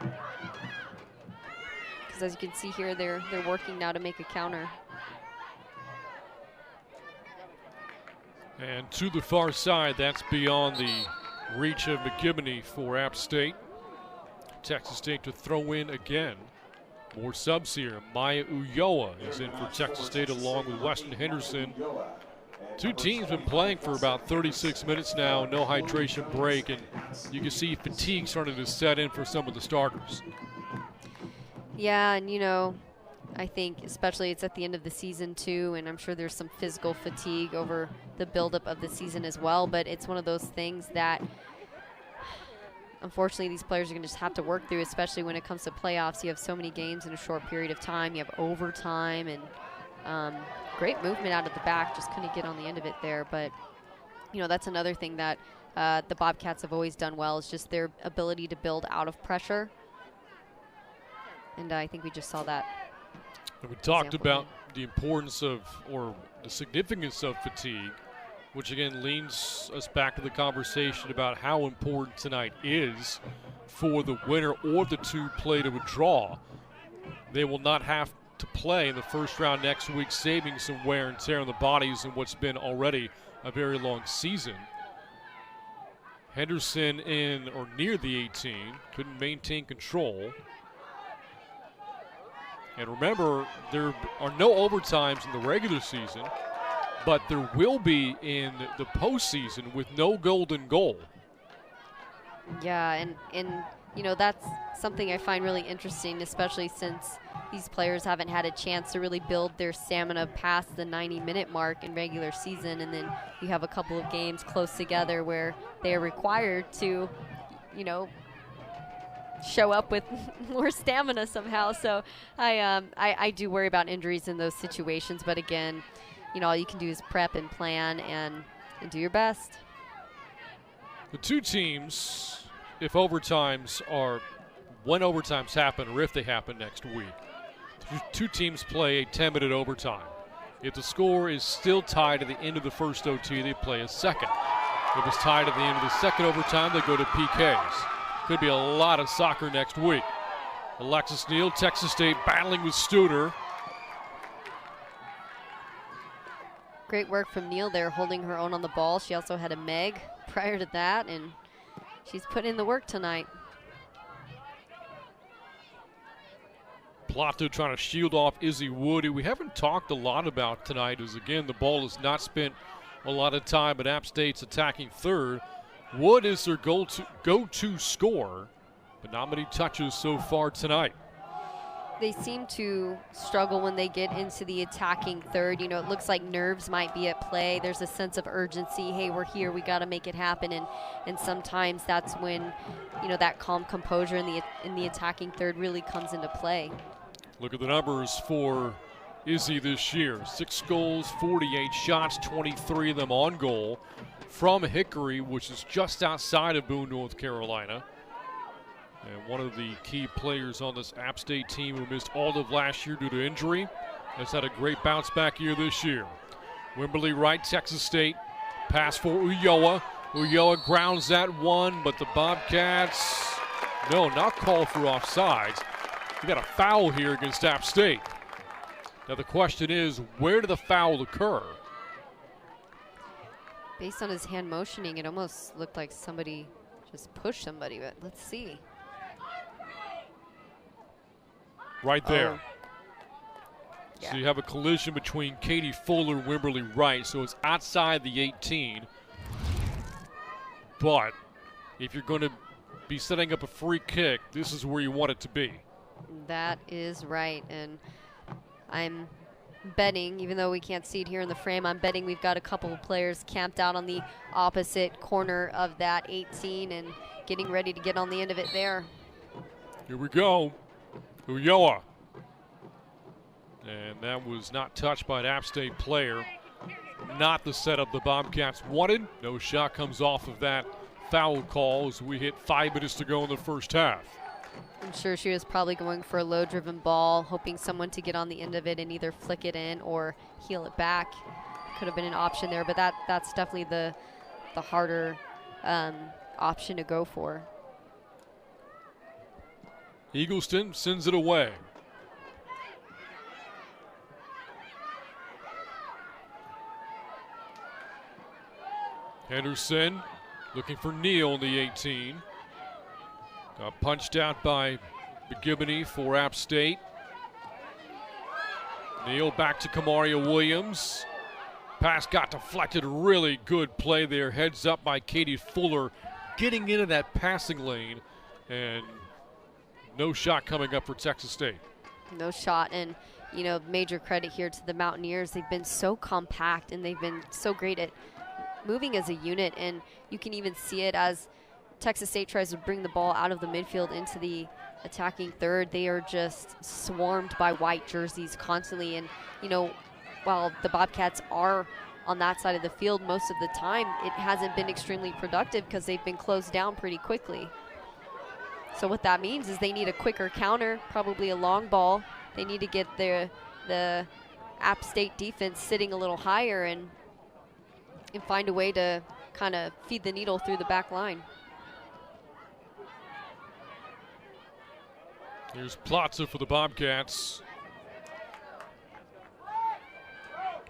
[SPEAKER 2] because as you can see here, they're working now to make a counter.
[SPEAKER 1] And to the far side, that's beyond the reach of McGibney for App State. Texas State to throw in again. More subs here. Maya Ulloa is in for Texas State along with Weston Henderson. 2 teams been playing for about 36 minutes now, no hydration break, and you can see fatigue starting to set in for some of the starters.
[SPEAKER 2] Yeah, and I think especially it's at the end of the season too, and I'm sure there's some physical fatigue over the buildup of the season as well, but it's one of those things that unfortunately these players are going to just have to work through, especially when it comes to playoffs. You have so many games in a short period of time. You have overtime and great movement out of the back. Just couldn't get on the end of it there, but that's another thing that the Bobcats have always done well, is just their ability to build out of pressure, and I think we just saw that.
[SPEAKER 1] And we talked about the importance of, or the significance of fatigue, which again leads us back to the conversation about how important tonight is for the winner or the 2 play to a draw. They will not have to play in the first round next week, saving some wear and tear on the bodies in what's been already a very long season. Henderson in or near the 18, couldn't maintain control. And remember, there are no overtimes in the regular season, but there will be in the postseason with no golden goal.
[SPEAKER 2] Yeah, and that's something I find really interesting, especially since these players haven't had a chance to really build their stamina past the 90-minute mark in regular season, and then you have a couple of games close together where they are required to, show up with more stamina somehow. So I do worry about injuries in those situations, but again, all you can do is prep and plan and do your best.
[SPEAKER 1] The 2 teams, if overtimes are, when overtimes happen or if they happen next week, 2 teams play a 10-minute overtime. If the score is still tied at the end of the first OT, they play a second. If it's tied at the end of the second overtime, they go to PKs. Could be a lot of soccer next week. Alexis Neal, Texas State battling with Studer.
[SPEAKER 2] Great work from Neal there, holding her own on the ball. She also had a Meg prior to that, and she's put in the work tonight.
[SPEAKER 1] Plato trying to shield off Izzy Wood, who we haven't talked a lot about tonight, as again the ball has not spent a lot of time at App State's attacking third. Wood is their go-to scorer, but not many touches so far tonight.
[SPEAKER 2] They seem to struggle when they get into the attacking third. You know, it looks like nerves might be at play. There's a sense of urgency. Hey, we're here. We got to make it happen. And sometimes that's when, you know, that calm composure in the attacking third really comes into play.
[SPEAKER 1] Look at the numbers for Izzy this year. 6 goals, 48 shots, 23 of them on goal from Hickory, which is just outside of Boone, North Carolina. And one of the key players on this App State team who missed all of last year due to injury has had a great bounce back year this year. Wimberly right, Texas State. Pass for Ulloa. Ulloa grounds that one, but the Bobcats, no, not called for offsides. We got a foul here against App State. Now the question is, where did the foul occur?
[SPEAKER 2] Based on his hand motioning, it almost looked like somebody just pushed somebody, but let's see.
[SPEAKER 1] Right there.
[SPEAKER 2] Oh. Yeah.
[SPEAKER 1] So you have a collision between Katie Fuller and Wimberly Wright, so it's outside the 18. But if you're going to be setting up a free kick, this is where you want it to be.
[SPEAKER 2] That is right, and I'm betting, even though we can't see it here in the frame, I'm betting we've got a couple of players camped out on the opposite corner of that 18 and getting ready to get on the end of it there.
[SPEAKER 1] Here we go. Ulloa. And that was not touched by an App State player. Not the setup the Bobcats wanted. No shot comes off of that foul call as we hit 5 minutes to go in the first half.
[SPEAKER 2] I'm sure she was probably going for a low-driven ball, hoping someone to get on the end of it and either flick it in or heel it back. Could have been an option there, but that's definitely the harder option to go for.
[SPEAKER 1] Eagleston sends it away. Henderson looking for Neal in the 18. Got punched out by McGibney for App State. Neal back to Kamaria Williams. Pass got deflected. Really good play there. Heads up by Katie Fuller, getting into that passing lane, and no shot coming up for Texas State.
[SPEAKER 2] No shot, and you know, major credit here to the Mountaineers. They've been so compact and they've been so great at moving as a unit, and you can even see it as Texas State tries to bring the ball out of the midfield into the attacking third. They are just swarmed by white jerseys constantly, and you know, while the Bobcats are on that side of the field most of the time, it hasn't been extremely productive because they've been closed down pretty quickly. So what that means is they need a quicker counter, probably a long ball. They need to get the App State defense sitting a little higher and find a way to kind of feed the needle through the back line.
[SPEAKER 1] Here's Platza for the Bobcats.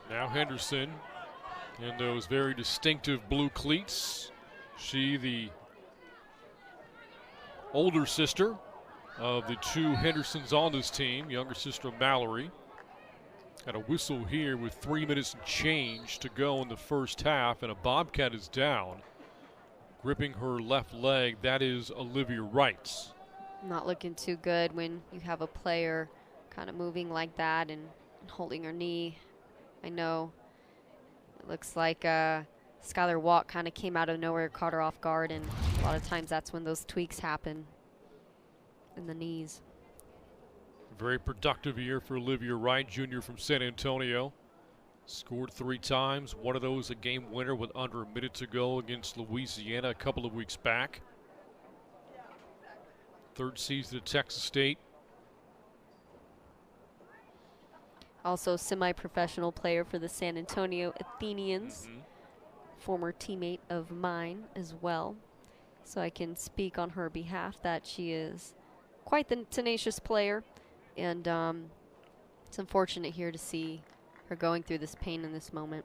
[SPEAKER 1] Now Henderson in those very distinctive blue cleats. She, the older sister of the two Hendersons on this team, younger sister Mallory. Got a whistle here with 3 minutes and change to go in the first half, and a Bobcat is down. Gripping her left leg, that is Olivia Wright.
[SPEAKER 2] Not looking too good when you have a player kind of moving like that and holding her knee. I know it looks like Skylar Watt kind of came out of nowhere, caught her off guard, and a lot of times that's when those tweaks happen in the knees.
[SPEAKER 1] Very productive year for Olivia Wright, junior from San Antonio. Scored 3 times, one of those a game winner with under a minute to go against Louisiana a couple of weeks back. Third season at Texas State.
[SPEAKER 2] Also semi-professional player for the San Antonio Athenians. Former teammate of mine as well. So I can speak on her behalf that she is quite the tenacious player. And it's unfortunate here to see her going through this pain in this moment.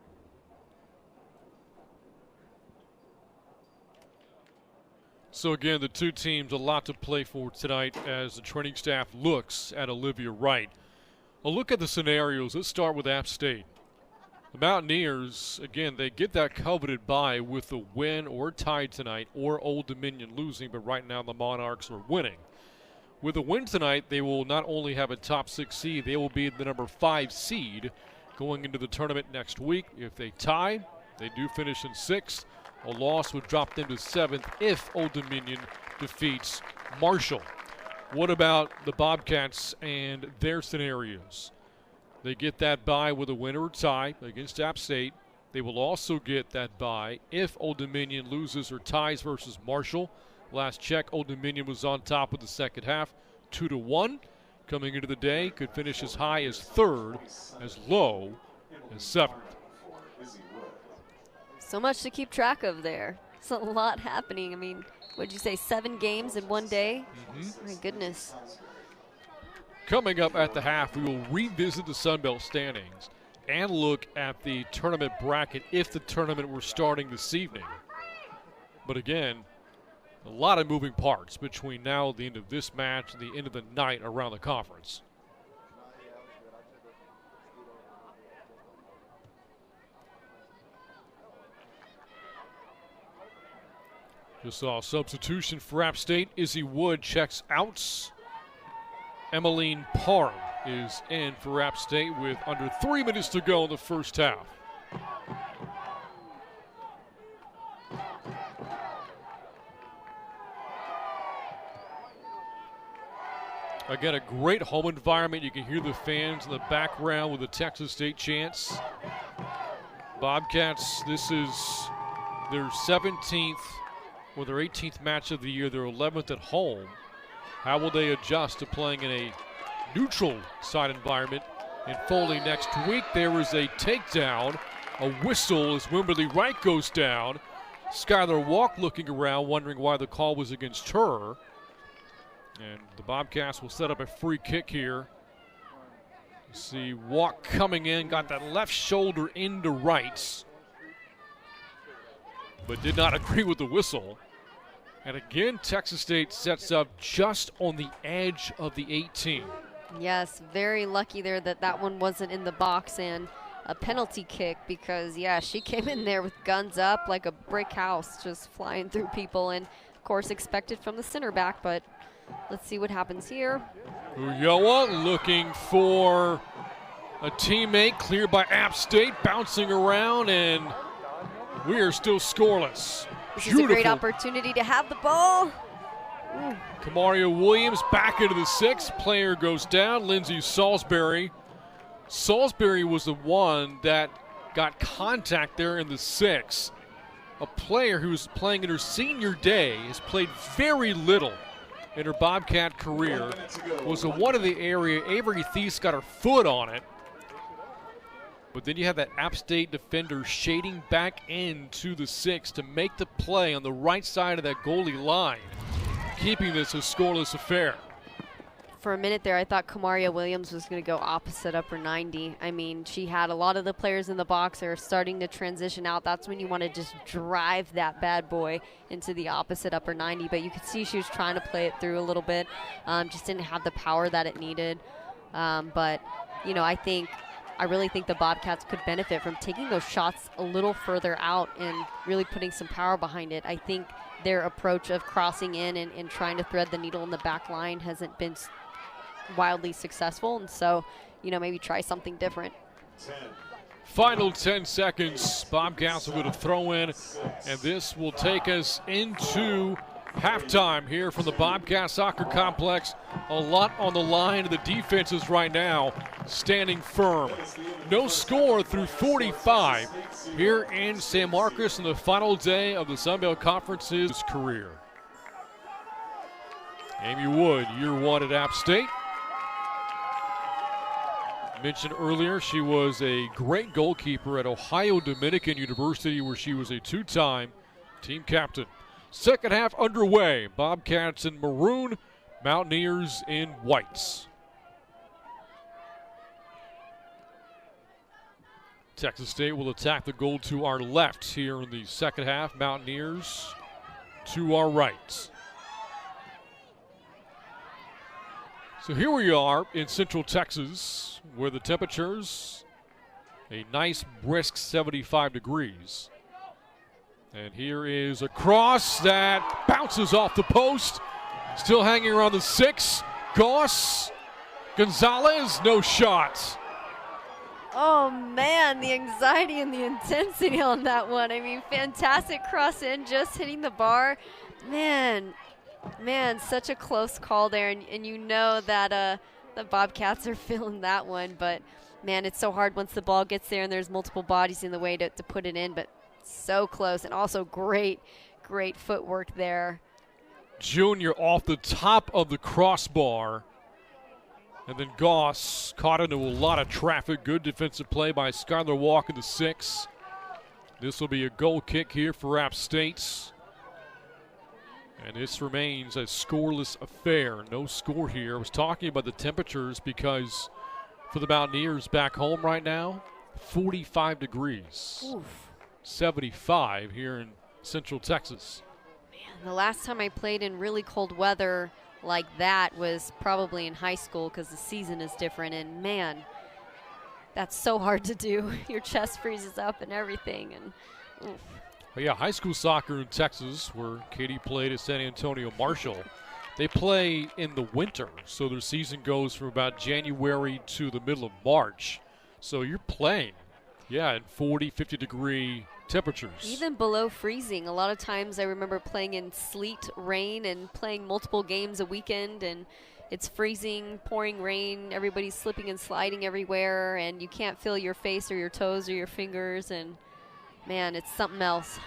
[SPEAKER 1] So again, the two teams, a lot to play for tonight as the training staff looks at Olivia Wright. A look at the scenarios. Let's start with App State. The Mountaineers, again, they get that coveted bye with a win or tie tonight or Old Dominion losing, but right now the Monarchs are winning. With a win tonight, they will not only have a top 6 seed, they will be the number 5 seed going into the tournament next week. If they tie, they do finish in 6th. A loss would drop them to 7th if Old Dominion defeats Marshall. What about the Bobcats and their scenarios? They get that bye with a win or tie against App State. They will also get that bye if Old Dominion loses or ties versus Marshall. Last check, Old Dominion was on top of the second half, 2-1. Coming into the day, could finish as high as 3rd, as low as 7th.
[SPEAKER 2] So much to keep track of there. It's a lot happening. I mean, what'd you say, 7 games in one day? My goodness.
[SPEAKER 1] Coming up at the half, we will revisit the Sun Belt standings and look at the tournament bracket if the tournament were starting this evening. But again, a lot of moving parts between now and the end of this match and the end of the night around the conference. Just saw a substitution for App State. Izzy Wood checks out. Emmeline Parham is in for App State with under 3 minutes to go in the first half. Again, a great home environment. You can hear the fans in the background with the Texas State chants. Bobcats, this is their 17th or their 18th match of the year, their 11th at home. How will they adjust to playing in a neutral side environment in Foley next week? There is a takedown, a whistle as Wimberly Wright goes down. Skylar Walk looking around, wondering why the call was against her. And the Bobcats will set up a free kick here. You see Walk coming in, got that left shoulder into Wright's, but did not agree with the whistle. And again, Texas State sets up just on the edge of the 18.
[SPEAKER 2] Yes, very lucky there that that one wasn't in the box and a penalty kick because, yeah, she came in there with guns up like a brick house, just flying through people, and, of course, expected from the center back, but let's see what happens here.
[SPEAKER 1] Ulloa looking for a teammate, cleared by App State, bouncing around, and we are still scoreless.
[SPEAKER 2] This is a great opportunity to have the ball.
[SPEAKER 1] Kamaria Williams back into the 6th. Player goes down. Lindsay Salisbury. Salisbury was the one that got contact there in the 6th. A player who's playing in her senior day, has played very little in her Bobcat career, was the one in the area. Avery Thies got her foot on it. But then you have that App State defender shading back into the 6 to make the play on the right side of that goalie line, keeping this a scoreless affair.
[SPEAKER 2] For a minute there, I thought Kamaria Williams was going to go opposite upper 90. I mean, she had a lot of the players in the box that are starting to transition out. That's when you want to just drive that bad boy into the opposite upper 90. But you could see she was trying to play it through a little bit. Just didn't have the power that it needed. But, you know, I really think the Bobcats could benefit from taking those shots a little further out and really putting some power behind it. I think their approach of crossing in and trying to thread the needle in the back line hasn't been wildly successful, and so, you know, maybe try something different.
[SPEAKER 1] Final 10 seconds. Bobcats are going to throw in, and this will take us into halftime here from the Bobcat Soccer Complex. A lot on the line. The defenses right now standing firm. No score through 45 here in San Marcos in the final day of the Sun Belt Conference's career. Amy Wood, year 1 at App State. Mentioned earlier, she was a great goalkeeper at Ohio Dominican University, where she was a 2-time team captain. Second half underway. Bobcats in maroon, Mountaineers in whites. Texas State will attack the goal to our left here in the second half. Mountaineers to our right. So here we are in Central Texas, where the temperatures a nice brisk 75 degrees. And here is a cross that bounces off the post. Still hanging around the 6. Goss, Gonzalez, no shot.
[SPEAKER 2] Oh man, the anxiety and the intensity on that one. I mean, fantastic cross in, just hitting the bar. Man, such a close call there, and you know that the Bobcats are feeling that one, but man, it's so hard once the ball gets there and there's multiple bodies in the way to put it in, but so close, and also great footwork there.
[SPEAKER 1] Junior off the top of the crossbar, and then Goss caught into a lot of traffic. Good defensive play by Skylar Walk in the 6. This will be a goal kick here for App State. And this remains a scoreless affair. No score here. I was talking about the temperatures because for the Mountaineers back home right now, 45 degrees.
[SPEAKER 2] Oof.
[SPEAKER 1] 75 here in Central Texas.
[SPEAKER 2] Man, the last time I played in really cold weather like that was probably in high school because the season is different, and man, that's so hard to do. Your chest freezes up and everything, and oof.
[SPEAKER 1] Well, yeah, high school soccer in Texas, where Katie played at San Antonio Marshall, they play in the winter, so their season goes from about January to the middle of March. So you're playing, in 40, 50-degree temperatures.
[SPEAKER 2] Even below freezing. A lot of times I remember playing in sleet, rain, and playing multiple games a weekend, and it's freezing, pouring rain, everybody's slipping and sliding everywhere, and you can't feel your face or your toes or your fingers, and man, it's something else.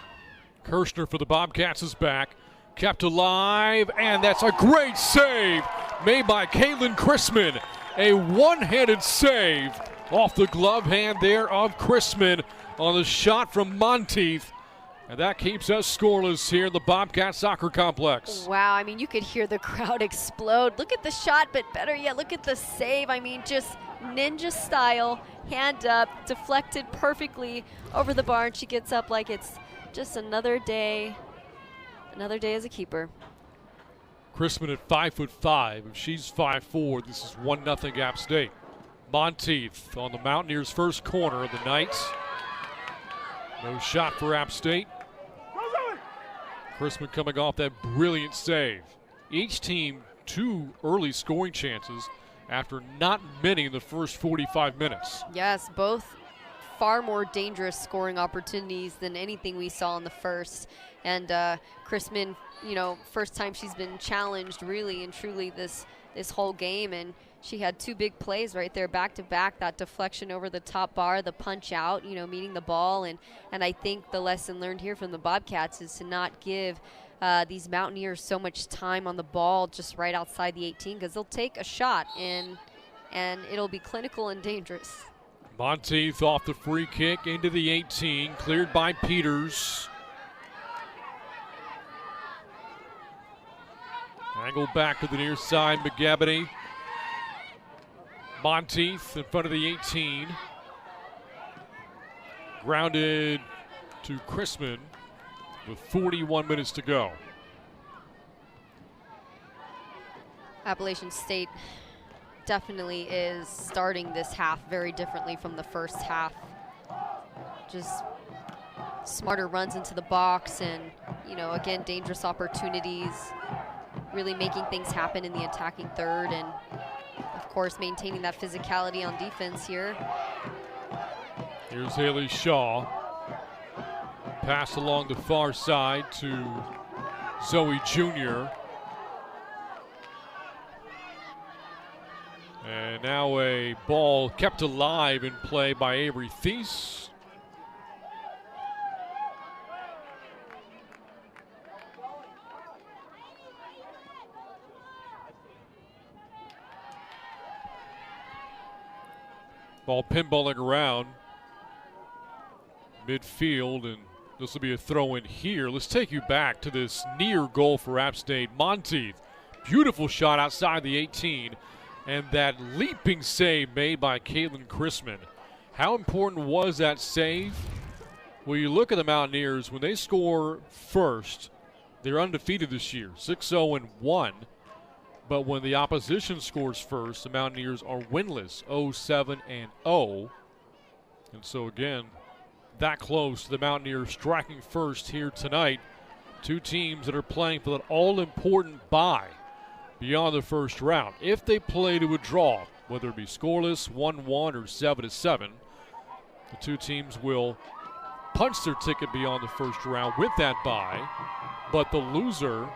[SPEAKER 1] Kirshner for the Bobcats is back. Kept alive, and that's a great save made by Caitlin Chrisman. A one-handed save off the glove hand there of Chrisman on the shot from Monteith. And that keeps us scoreless here in the Bobcat Soccer Complex.
[SPEAKER 2] Wow, I mean, you could hear the crowd explode. Look at the shot, but better yet, look at the save. I mean, just ninja style, hand up, deflected perfectly over the bar, and she gets up like it's just another day as a keeper.
[SPEAKER 1] Chrisman at 5'5". If she's 5'4", this is 1-0 App State. Monteith on the Mountaineers' first corner of the night. No shot for App State. Chrisman coming off that brilliant save. Each team 2 early scoring chances after not many in the first 45 minutes.
[SPEAKER 2] Yes, both far more dangerous scoring opportunities than anything we saw in the first. And Chrisman, first time she's been challenged really and truly this whole game, and she had 2 big plays right there back to back, that deflection over the top bar, the punch out, meeting the ball, and I think the lesson learned here from the Bobcats is to not give these Mountaineers so much time on the ball just right outside the 18, because they'll take a shot and it'll be clinical and dangerous.
[SPEAKER 1] Monteith off the free kick into the 18, cleared by Peters. Angle back to the near side, McGabney. Monteith in front of the 18. Grounded to Chrisman with 41 minutes to go.
[SPEAKER 2] Appalachian State definitely is starting this half very differently from the first half. Just smarter runs into the box and, again, dangerous opportunities, really making things happen in the attacking third, and of course maintaining that physicality on defense here.
[SPEAKER 1] Here's Haley Shaw. Pass along the far side to Zoe Jr. And now a ball kept alive in play by Avery Thies. Ball pinballing around midfield, and this will be a throw in here. Let's take you back to this near goal for App State. Monteith, beautiful shot outside the 18, and that leaping save made by Caitlin Chrisman. How important was that save? Well, you look at the Mountaineers, when they score first, they're undefeated this year, 6-0-1. But when the opposition scores first, the Mountaineers are winless, 0-7-0. And so again, that close to the Mountaineers striking first here tonight. Two teams that are playing for that all-important bye beyond the first round. If they play to a draw, whether it be scoreless, 1-1, or 7-7, the two teams will punch their ticket beyond the first round with that bye. But the loser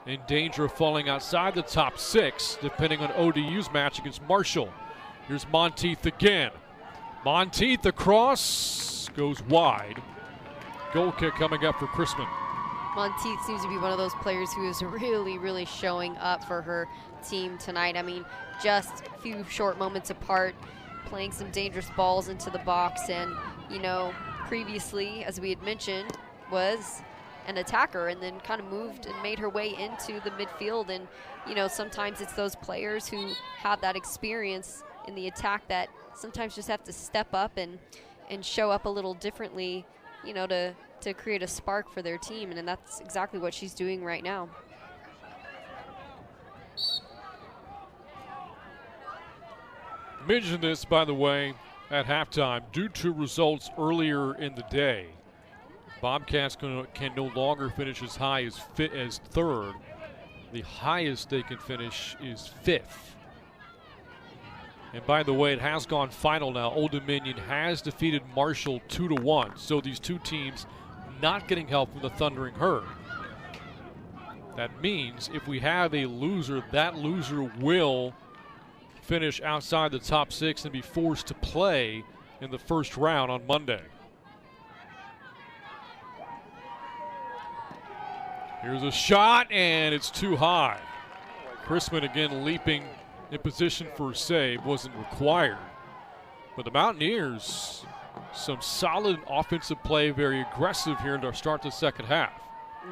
[SPEAKER 1] in danger of falling outside the top 6, depending on ODU's match against Marshall. Here's Monteith again. Monteith across, goes wide. Goal kick coming up for Chrisman.
[SPEAKER 2] Monteith seems to be one of those players who is really, really showing up for her team tonight. I mean, just a few short moments apart, playing some dangerous balls into the box. And, you know, previously, as we had mentioned, was an attacker and then kind of moved and made her way into the midfield. And, you know, sometimes it's those players who have that experience in the attack that sometimes just have to step up and show up a little differently, you know, to create a spark for their team. And that's exactly what she's doing right now.
[SPEAKER 1] Mentioned this, by the way, at halftime. Due to results earlier in the day, Bobcats can no longer finish as high as third. The highest they can finish is 5th. And by the way, it has gone final now. Old Dominion has defeated Marshall 2-1. So these two teams not getting help from the Thundering Herd. That means if we have a loser, that loser will finish outside the top 6 and be forced to play in the first round on Monday. Here's a shot, and it's too high. Chrisman again leaping in position for a save, wasn't required. But the Mountaineers, some solid offensive play, very aggressive here to start the second half.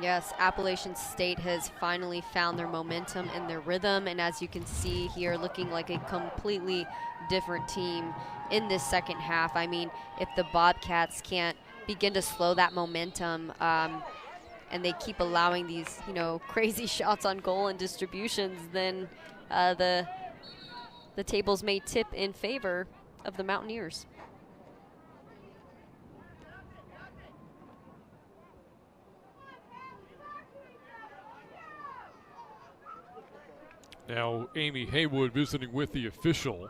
[SPEAKER 2] Yes, Appalachian State has finally found their momentum and their rhythm, and as you can see here, looking like a completely different team in this second half. I mean, if the Bobcats can't begin to slow that momentum, and they keep allowing these, you know, crazy shots on goal and distributions, then the tables may tip in favor of the Mountaineers.
[SPEAKER 1] Now Amy Haywood visiting with the official.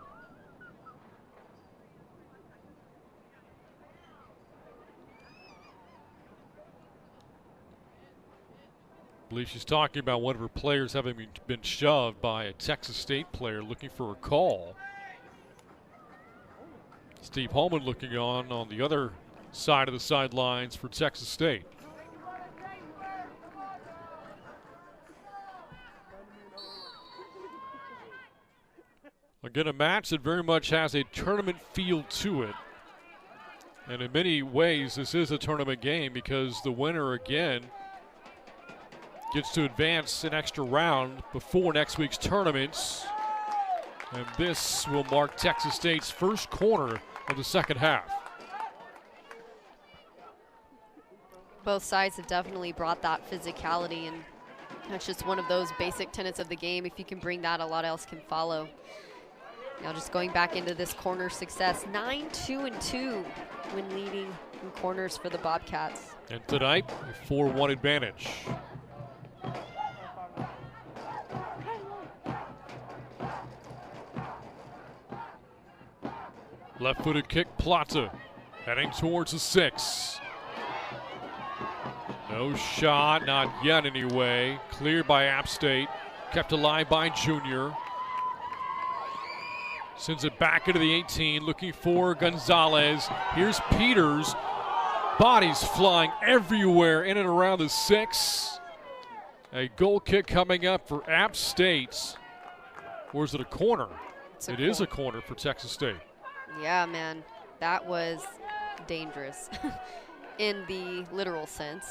[SPEAKER 1] I believe she's talking about one of her players having been shoved by a Texas State player looking for a call. Steve Holman looking on the other side of the sidelines for Texas State. Again, a match that very much has a tournament feel to it. And in many ways, this is a tournament game because the winner, again, gets to advance an extra round before next week's tournaments. And this will mark Texas State's first corner of the second half.
[SPEAKER 2] Both sides have definitely brought that physicality, and that's just one of those basic tenets of the game. If you can bring that, a lot else can follow. Now just going back into this corner success, 9-2-2 when leading in corners for the Bobcats.
[SPEAKER 1] And tonight, a 4-1 advantage. Left-footed kick, Plata, heading towards the 6. No shot, not yet anyway. Cleared by App State, kept alive by Junior. Sends it back into the 18, looking for Gonzalez. Here's Peters. Bodies flying everywhere in and around the 6. A goal kick coming up for App State. Or is it a corner? It is a corner for Texas State.
[SPEAKER 2] Yeah, man, that was dangerous in the literal sense.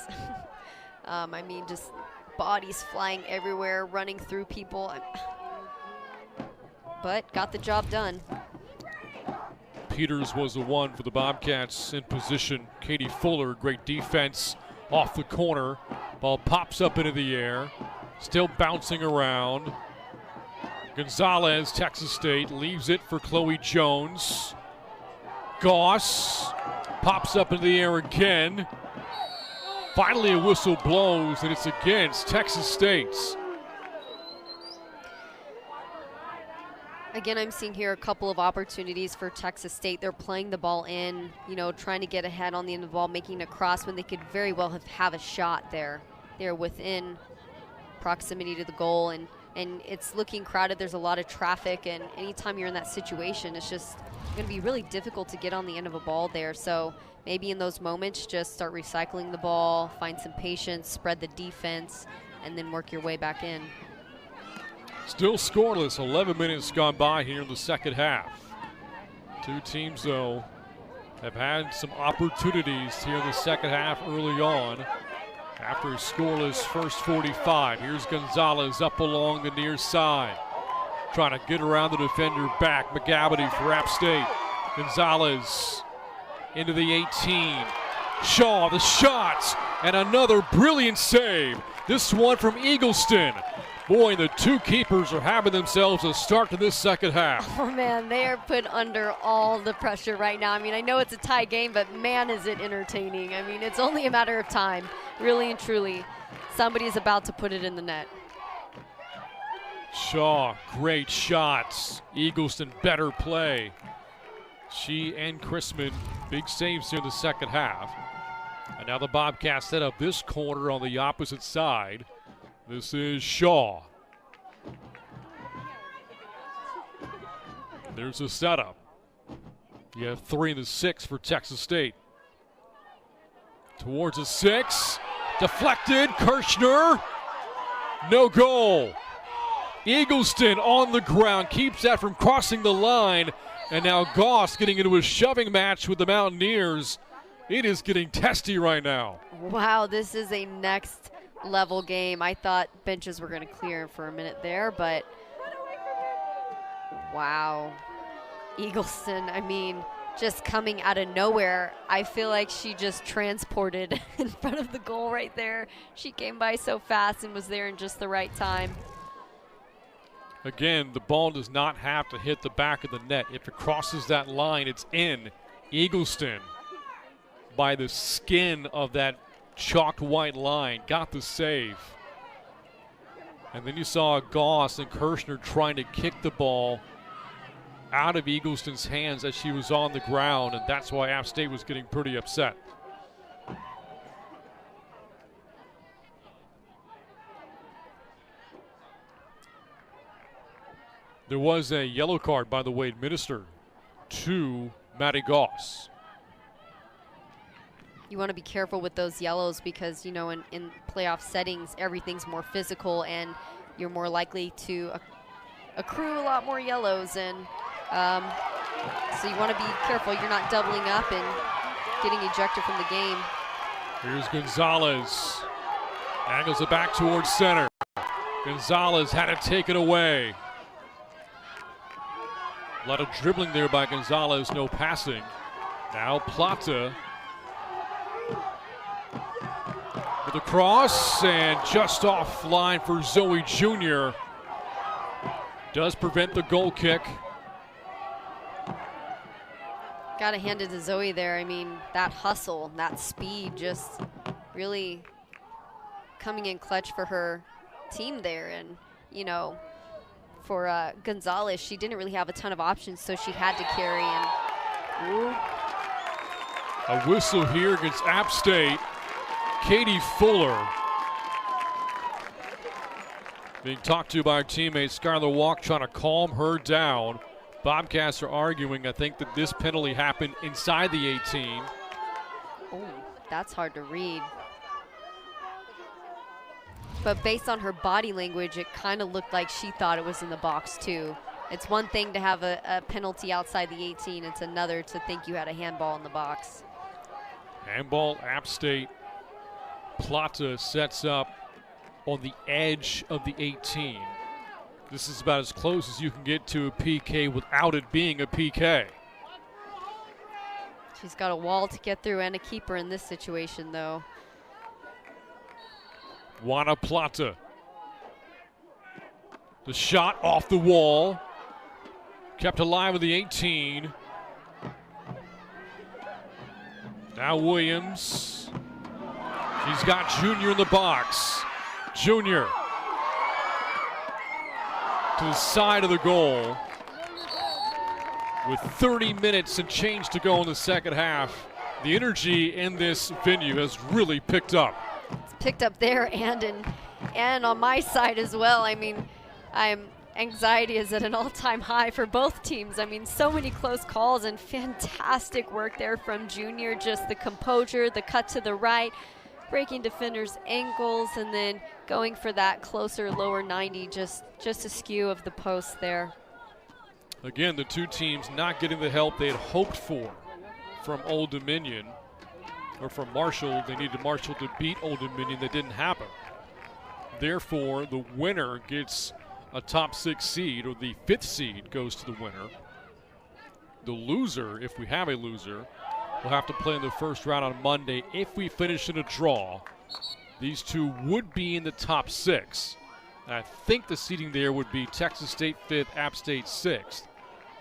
[SPEAKER 2] I mean, just bodies flying everywhere, running through people. But got the job done.
[SPEAKER 1] Peters was the one for the Bobcats in position. Katie Fuller, great defense off the corner. Ball pops up into the air, still bouncing around. Gonzalez, Texas State, leaves it for Chloe Jones. Goss pops up into the air again. Finally, a whistle blows, and it's against Texas State.
[SPEAKER 2] Again, I'm seeing here a couple of opportunities for Texas State. They're playing the ball in, trying to get ahead on the end of the ball, making a cross when they could very well have a shot there. They're within proximity to the goal, and it's looking crowded. There's a lot of traffic, and anytime you're in that situation, it's just going to be really difficult to get on the end of a ball there. So maybe in those moments, just start recycling the ball, find some patience, spread the defense, and then work your way back in.
[SPEAKER 1] Still scoreless, 11 minutes gone by here in the second half. Two teams, though, have had some opportunities here in the second half early on. After a scoreless first 45, here's Gonzalez up along the near side, trying to get around the defender back. McGavity for App State. Gonzalez into the 18. Shaw, the shot, and another brilliant save. This one from Eagleston. Boy, the two keepers are having themselves a start to this second half.
[SPEAKER 2] Oh, man, they are put under all the pressure right now. I mean, I know it's a tie game, but, man, is it entertaining. I mean, it's only a matter of time, really and truly. Somebody's about to put it in the net.
[SPEAKER 1] Shaw, great shots. Eagleston, better play. She and Chrisman, big saves here in the second half. And now the Bobcats set up this corner on the opposite side. This is Shaw. There's a setup. You have 3 in the 6 for Texas State. Towards a 6. Deflected. Kirshner. No goal. Eagleston on the ground. Keeps that from crossing the line. And now Goss getting into a shoving match with the Mountaineers. It is getting testy right now.
[SPEAKER 2] Wow, this is a next level game. I thought benches were going to clear for a minute there, but wow. Eagleston, I mean, just coming out of nowhere. I feel like she just transported in front of the goal right there. She came by so fast and was there in just the right time.
[SPEAKER 1] Again, the ball does not have to hit the back of the net. If it crosses that line, it's in. Eagleston, by the skin of that chalked white line, got the save. And then you saw Goss and Kirshner trying to kick the ball out of Eagleston's hands as she was on the ground, and that's why App State was getting pretty upset. There was a yellow card, by the way, administered to Maddie Goss.
[SPEAKER 2] You want to be careful with those yellows because, in playoff settings, everything's more physical and you're more likely to accrue a lot more yellows. And so you want to be careful you're not doubling up and getting ejected from the game.
[SPEAKER 1] Here's Gonzalez. Angles it back towards center. Gonzalez had it taken away. A lot of dribbling there by Gonzalez, no passing. Now Plata with a cross and just off line for Zoe Jr. Does prevent the goal kick.
[SPEAKER 2] Got to hand it to Zoe there. I mean, that hustle, that speed, just really coming in clutch for her team there. And, for Gonzalez, she didn't really have a ton of options, so she had to carry. And ooh.
[SPEAKER 1] A whistle here against App State. Katie Fuller being talked to by her teammate Skylar Walk, trying to calm her down. Bobcats are arguing, I think, that this penalty happened inside the 18.
[SPEAKER 2] Oh, that's hard to read. But based on her body language, it kind of looked like she thought it was in the box too. It's one thing to have a penalty outside the 18. It's another to think you had a handball in the box.
[SPEAKER 1] Handball, App State. Plata sets up on the edge of the 18. This is about as close as you can get to a PK without it being a PK.
[SPEAKER 2] She's got a wall to get through and a keeper in this situation, though.
[SPEAKER 1] Juana Plata The shot off the wall. Kept alive with the 18. Now Williams. She's got Junior in the box. Junior to the side of the goal. With 30 minutes and change to go in the second half, the energy in this venue has really picked up.
[SPEAKER 2] It's picked up there and on my side as well. I mean, anxiety is at an all-time high for both teams. I mean, so many close calls and fantastic work there from Junior. Just the composure, the cut to the right, breaking defenders' ankles, and then going for that closer lower 90, just a skew of the post there.
[SPEAKER 1] Again, the two teams not getting the help they had hoped for from Old Dominion, or from Marshall. They needed Marshall to beat Old Dominion. That didn't happen. Therefore, the winner gets a top 6 seed, or the 5th seed goes to the winner. The loser, if we have a loser, will have to play in the first round on Monday. If we finish in a draw, these two would be in the top 6. And I think the seeding there would be Texas State 5th, App State 6th.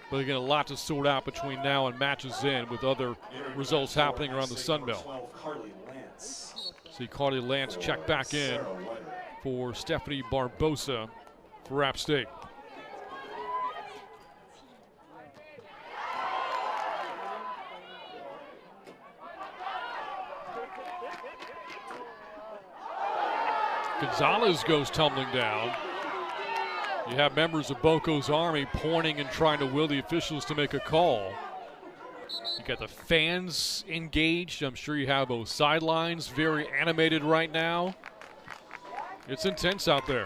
[SPEAKER 1] But again, a lot to sort out between now and matches in, with other results happening around the Sun Belt. See Carly Lance check back in for Stephanie Barbosa for App State. Gonzalez goes tumbling down. You have members of Boco's Army pointing and trying to will the officials to make a call. You got the fans engaged. I'm sure you have both sidelines very animated right now. It's intense out there.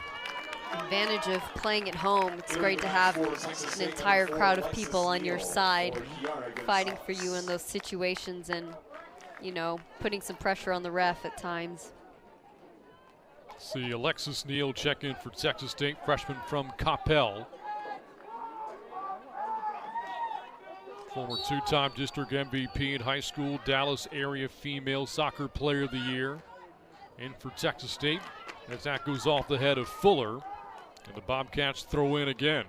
[SPEAKER 2] Advantage of playing at home. It's great to have an entire crowd of people on your side fighting for you in those situations and, you know, putting some pressure on the ref at times.
[SPEAKER 1] See Alexis Neal check in for Texas State, freshman from Coppell. Former 2-time district MVP in high school, Dallas area female soccer player of the year. In for Texas State as that goes off the head of Fuller. And the Bobcats throw in again.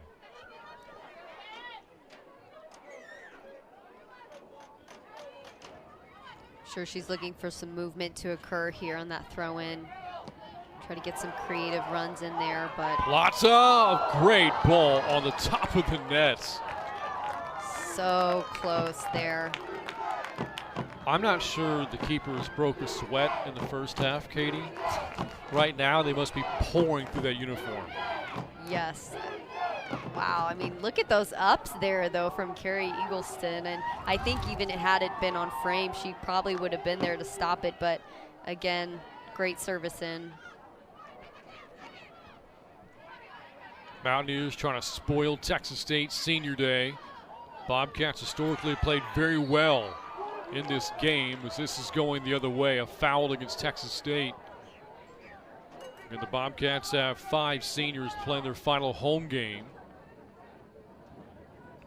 [SPEAKER 2] Sure, she's looking for some movement to occur here on that throw in. Try to get some creative runs in there, but
[SPEAKER 1] Lots of great ball on the top of the net.
[SPEAKER 2] So close there.
[SPEAKER 1] I'm not sure the keepers broke a sweat in the first half, Katie. Right now, they must be pouring through that uniform.
[SPEAKER 2] Yes. Wow, I mean, look at those ups there, though, from Carrie Eagleston. And I think even had it been on frame, she probably would have been there to stop it. But, again, great service in.
[SPEAKER 1] Mountaineers trying to spoil Texas State senior day. Bobcats historically played very well in this game as this is going the other way. A foul against Texas State. And the Bobcats have 5 seniors playing their final home game.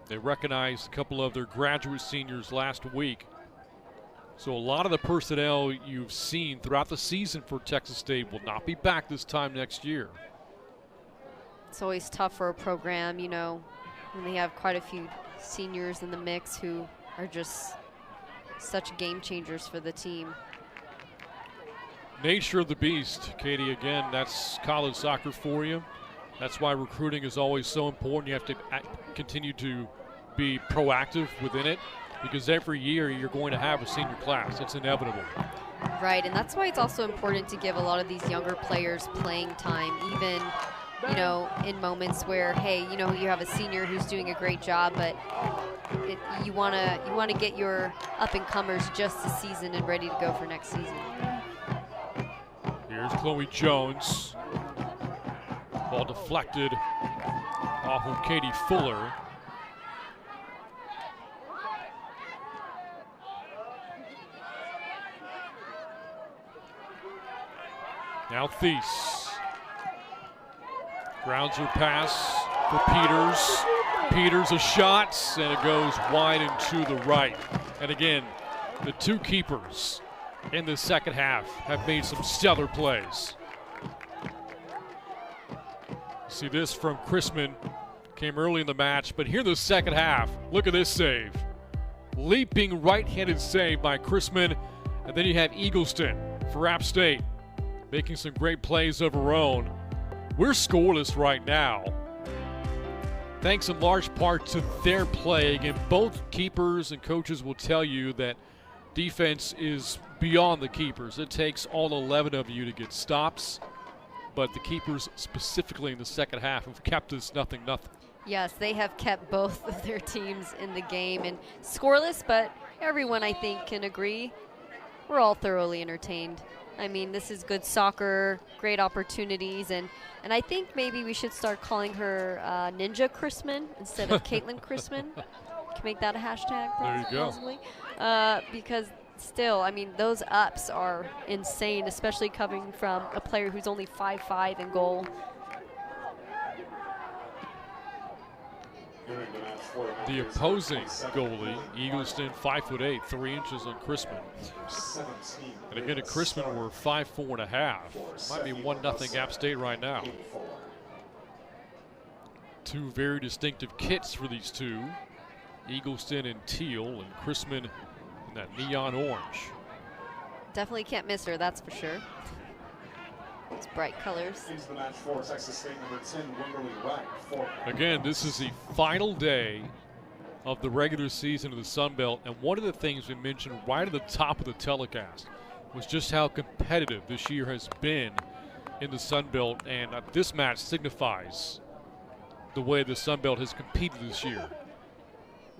[SPEAKER 1] They recognized a couple of their graduate seniors last week. So a lot of the personnel you've seen throughout the season for Texas State will not be back this time next year.
[SPEAKER 2] It's always tough for a program, you know, when they have quite a few seniors in the mix who are just such game changers for the team.
[SPEAKER 1] Nature of the beast, Katie, again, that's college soccer for you. That's why recruiting is always so important. You have to continue to be proactive within it, because every year you're going to have a senior class. It's inevitable.
[SPEAKER 2] Right, and that's why it's also important to give a lot of these younger players playing time, even, you know, in moments where, hey, you know, you have a senior who's doing a great job, but you want to get your up-and-comers just this season and ready to go for next season.
[SPEAKER 1] Here's Chloe Jones. Ball deflected off of Katie Fuller. Now Thies. Grounds her pass for Peters. Peters a shot, and it goes wide and to the right. And again, the two keepers in the second half have made some stellar plays. See this from Chrisman. Came early in the match, but here in the second half, look at this save. Leaping right-handed save by Chrisman. And then you have Eagleston for App State, making some great plays of her own. We're scoreless right now, thanks in large part to their play. Again, both keepers and coaches will tell you that defense is beyond the keepers. It takes all 11 of you to get stops, but the keepers specifically in the second half have kept us 0-0.
[SPEAKER 2] Yes, they have kept both of their teams in the game and scoreless, but everyone I think can agree we're all thoroughly entertained. I mean, this is good soccer, great opportunities, and I think maybe we should start calling her Ninja Chrisman instead of Caitlin Chrisman. Can make that a hashtag, possibly.
[SPEAKER 1] There you go.
[SPEAKER 2] Because still, I mean, those ups are insane, especially coming from a player who's only 5'5" in goal.
[SPEAKER 1] The opposing goalie, Eagleston, 5'8", 3 inches on Chrisman. And again, at Chrisman, we're 5'4.5". Might be 1-0 App State right now. Two very distinctive kits for these two. Eagleston in teal and Chrisman in that neon orange.
[SPEAKER 2] Definitely can't miss her, that's for sure. Those bright colors.
[SPEAKER 1] Again, this is the final day of the regular season of the Sun Belt, and one of the things we mentioned right at the top of the telecast was just how competitive this year has been in the Sun Belt, and this match signifies the way the Sun Belt has competed this year.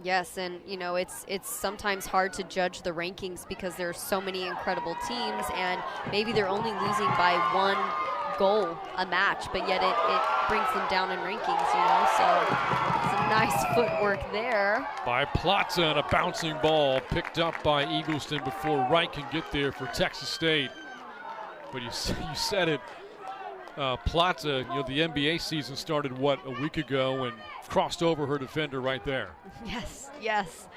[SPEAKER 2] Yes, and you know, it's sometimes hard to judge the rankings because there are so many incredible teams, and maybe they're only losing by 1 goal a match, but yet it brings them down in rankings, you know, so some nice footwork there.
[SPEAKER 1] By Plaza, and a bouncing ball picked up by Eagleston before Wright can get there for Texas State. But you said it, Plaza, you know, the NBA season started, a week ago, and crossed over her defender right there.
[SPEAKER 2] Yes.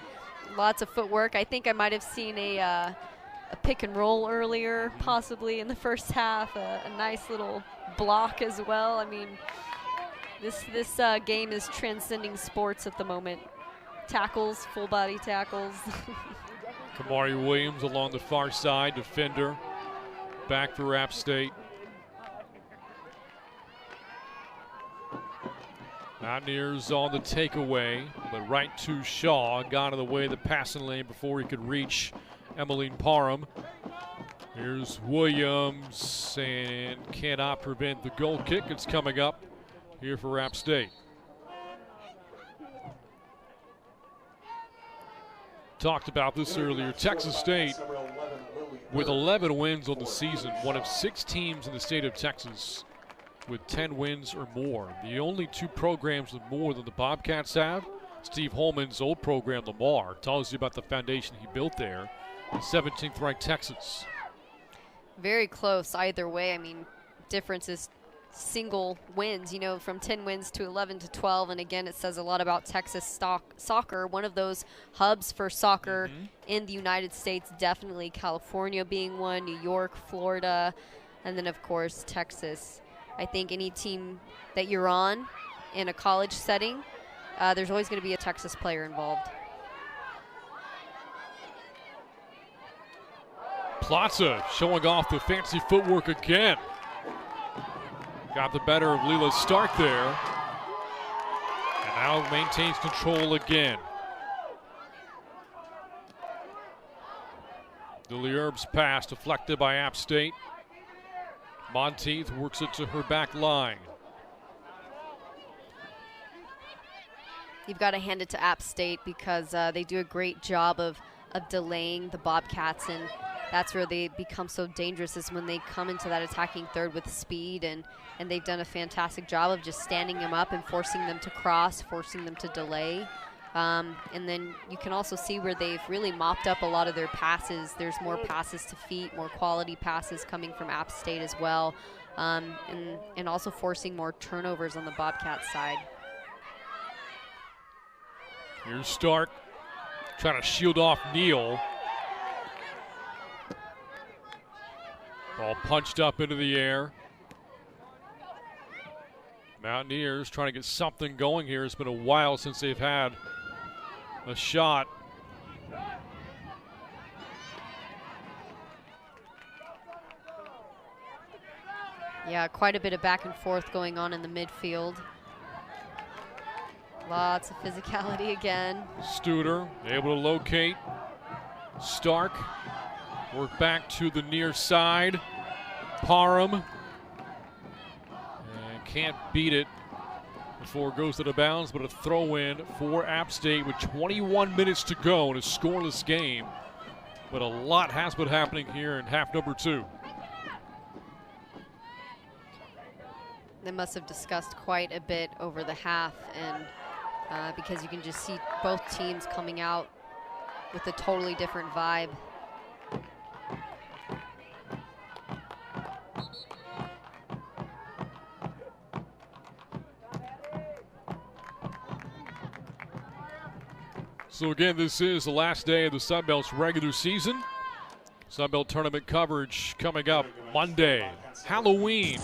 [SPEAKER 2] Lots of footwork. I think I might have seen a pick and roll earlier, possibly in the first half, a nice little block as well. I mean, this game is transcending sports at the moment. Tackles, full body tackles.
[SPEAKER 1] Kamari Williams along the far side, defender, back for App State. Mountaineers on the takeaway, but right to Shaw. Got in the way of the passing lane before he could reach Emmeline Parham. Here's Williams, and cannot prevent the goal kick. It's coming up here for App State. Talked about this earlier. Texas State, with 11 wins on the season, one of 6 teams in the state of Texas with 10 wins or more. The only 2 programs with more than the Bobcats have, Steve Holman's old program, Lamar, tells you about the foundation he built there. 17th ranked Texas.
[SPEAKER 2] Very close either way. I mean, difference is single wins, you know, from 10 wins to 11 to 12. And again, it says a lot about Texas soccer, one of those hubs for soccer in the United States, definitely California being one, New York, Florida, and then of course Texas. I think any team that you're on in a college setting, there's always going to be a Texas player involved.
[SPEAKER 1] Plaza showing off the fancy footwork again. Got the better of Leela's start there. And now maintains control again. The Lierb's pass deflected by App State. Monteith works it to her back line.
[SPEAKER 2] You've got to hand it to App State because they do a great job of delaying the Bobcats, and that's where they become so dangerous, is when they come into that attacking third with speed, and they've done a fantastic job of just standing them up and forcing them to cross, forcing them to delay. And then you can also see where they've really mopped up a lot of their passes. There's more passes to feet, more quality passes coming from App State as well, and also forcing more turnovers on the Bobcats side.
[SPEAKER 1] Here's Stark trying to shield off Neal. Ball punched up into the air. Mountaineers trying to get something going here. It's been a while since they've had a shot.
[SPEAKER 2] Yeah, quite a bit of back and forth going on in the midfield. Lots of physicality again.
[SPEAKER 1] Studer able to locate Stark. Work back to the near side. Parham. And can't beat it before it goes to the bounds, but a throw in for App State with 21 minutes to go in a scoreless game. But a lot has been happening here in half number 2.
[SPEAKER 2] They must have discussed quite a bit over the half, and because you can just see both teams coming out with a totally different vibe.
[SPEAKER 1] So again, this is the last day of the Sun Belt's regular season. Sun Belt tournament coverage coming up Monday. Halloween.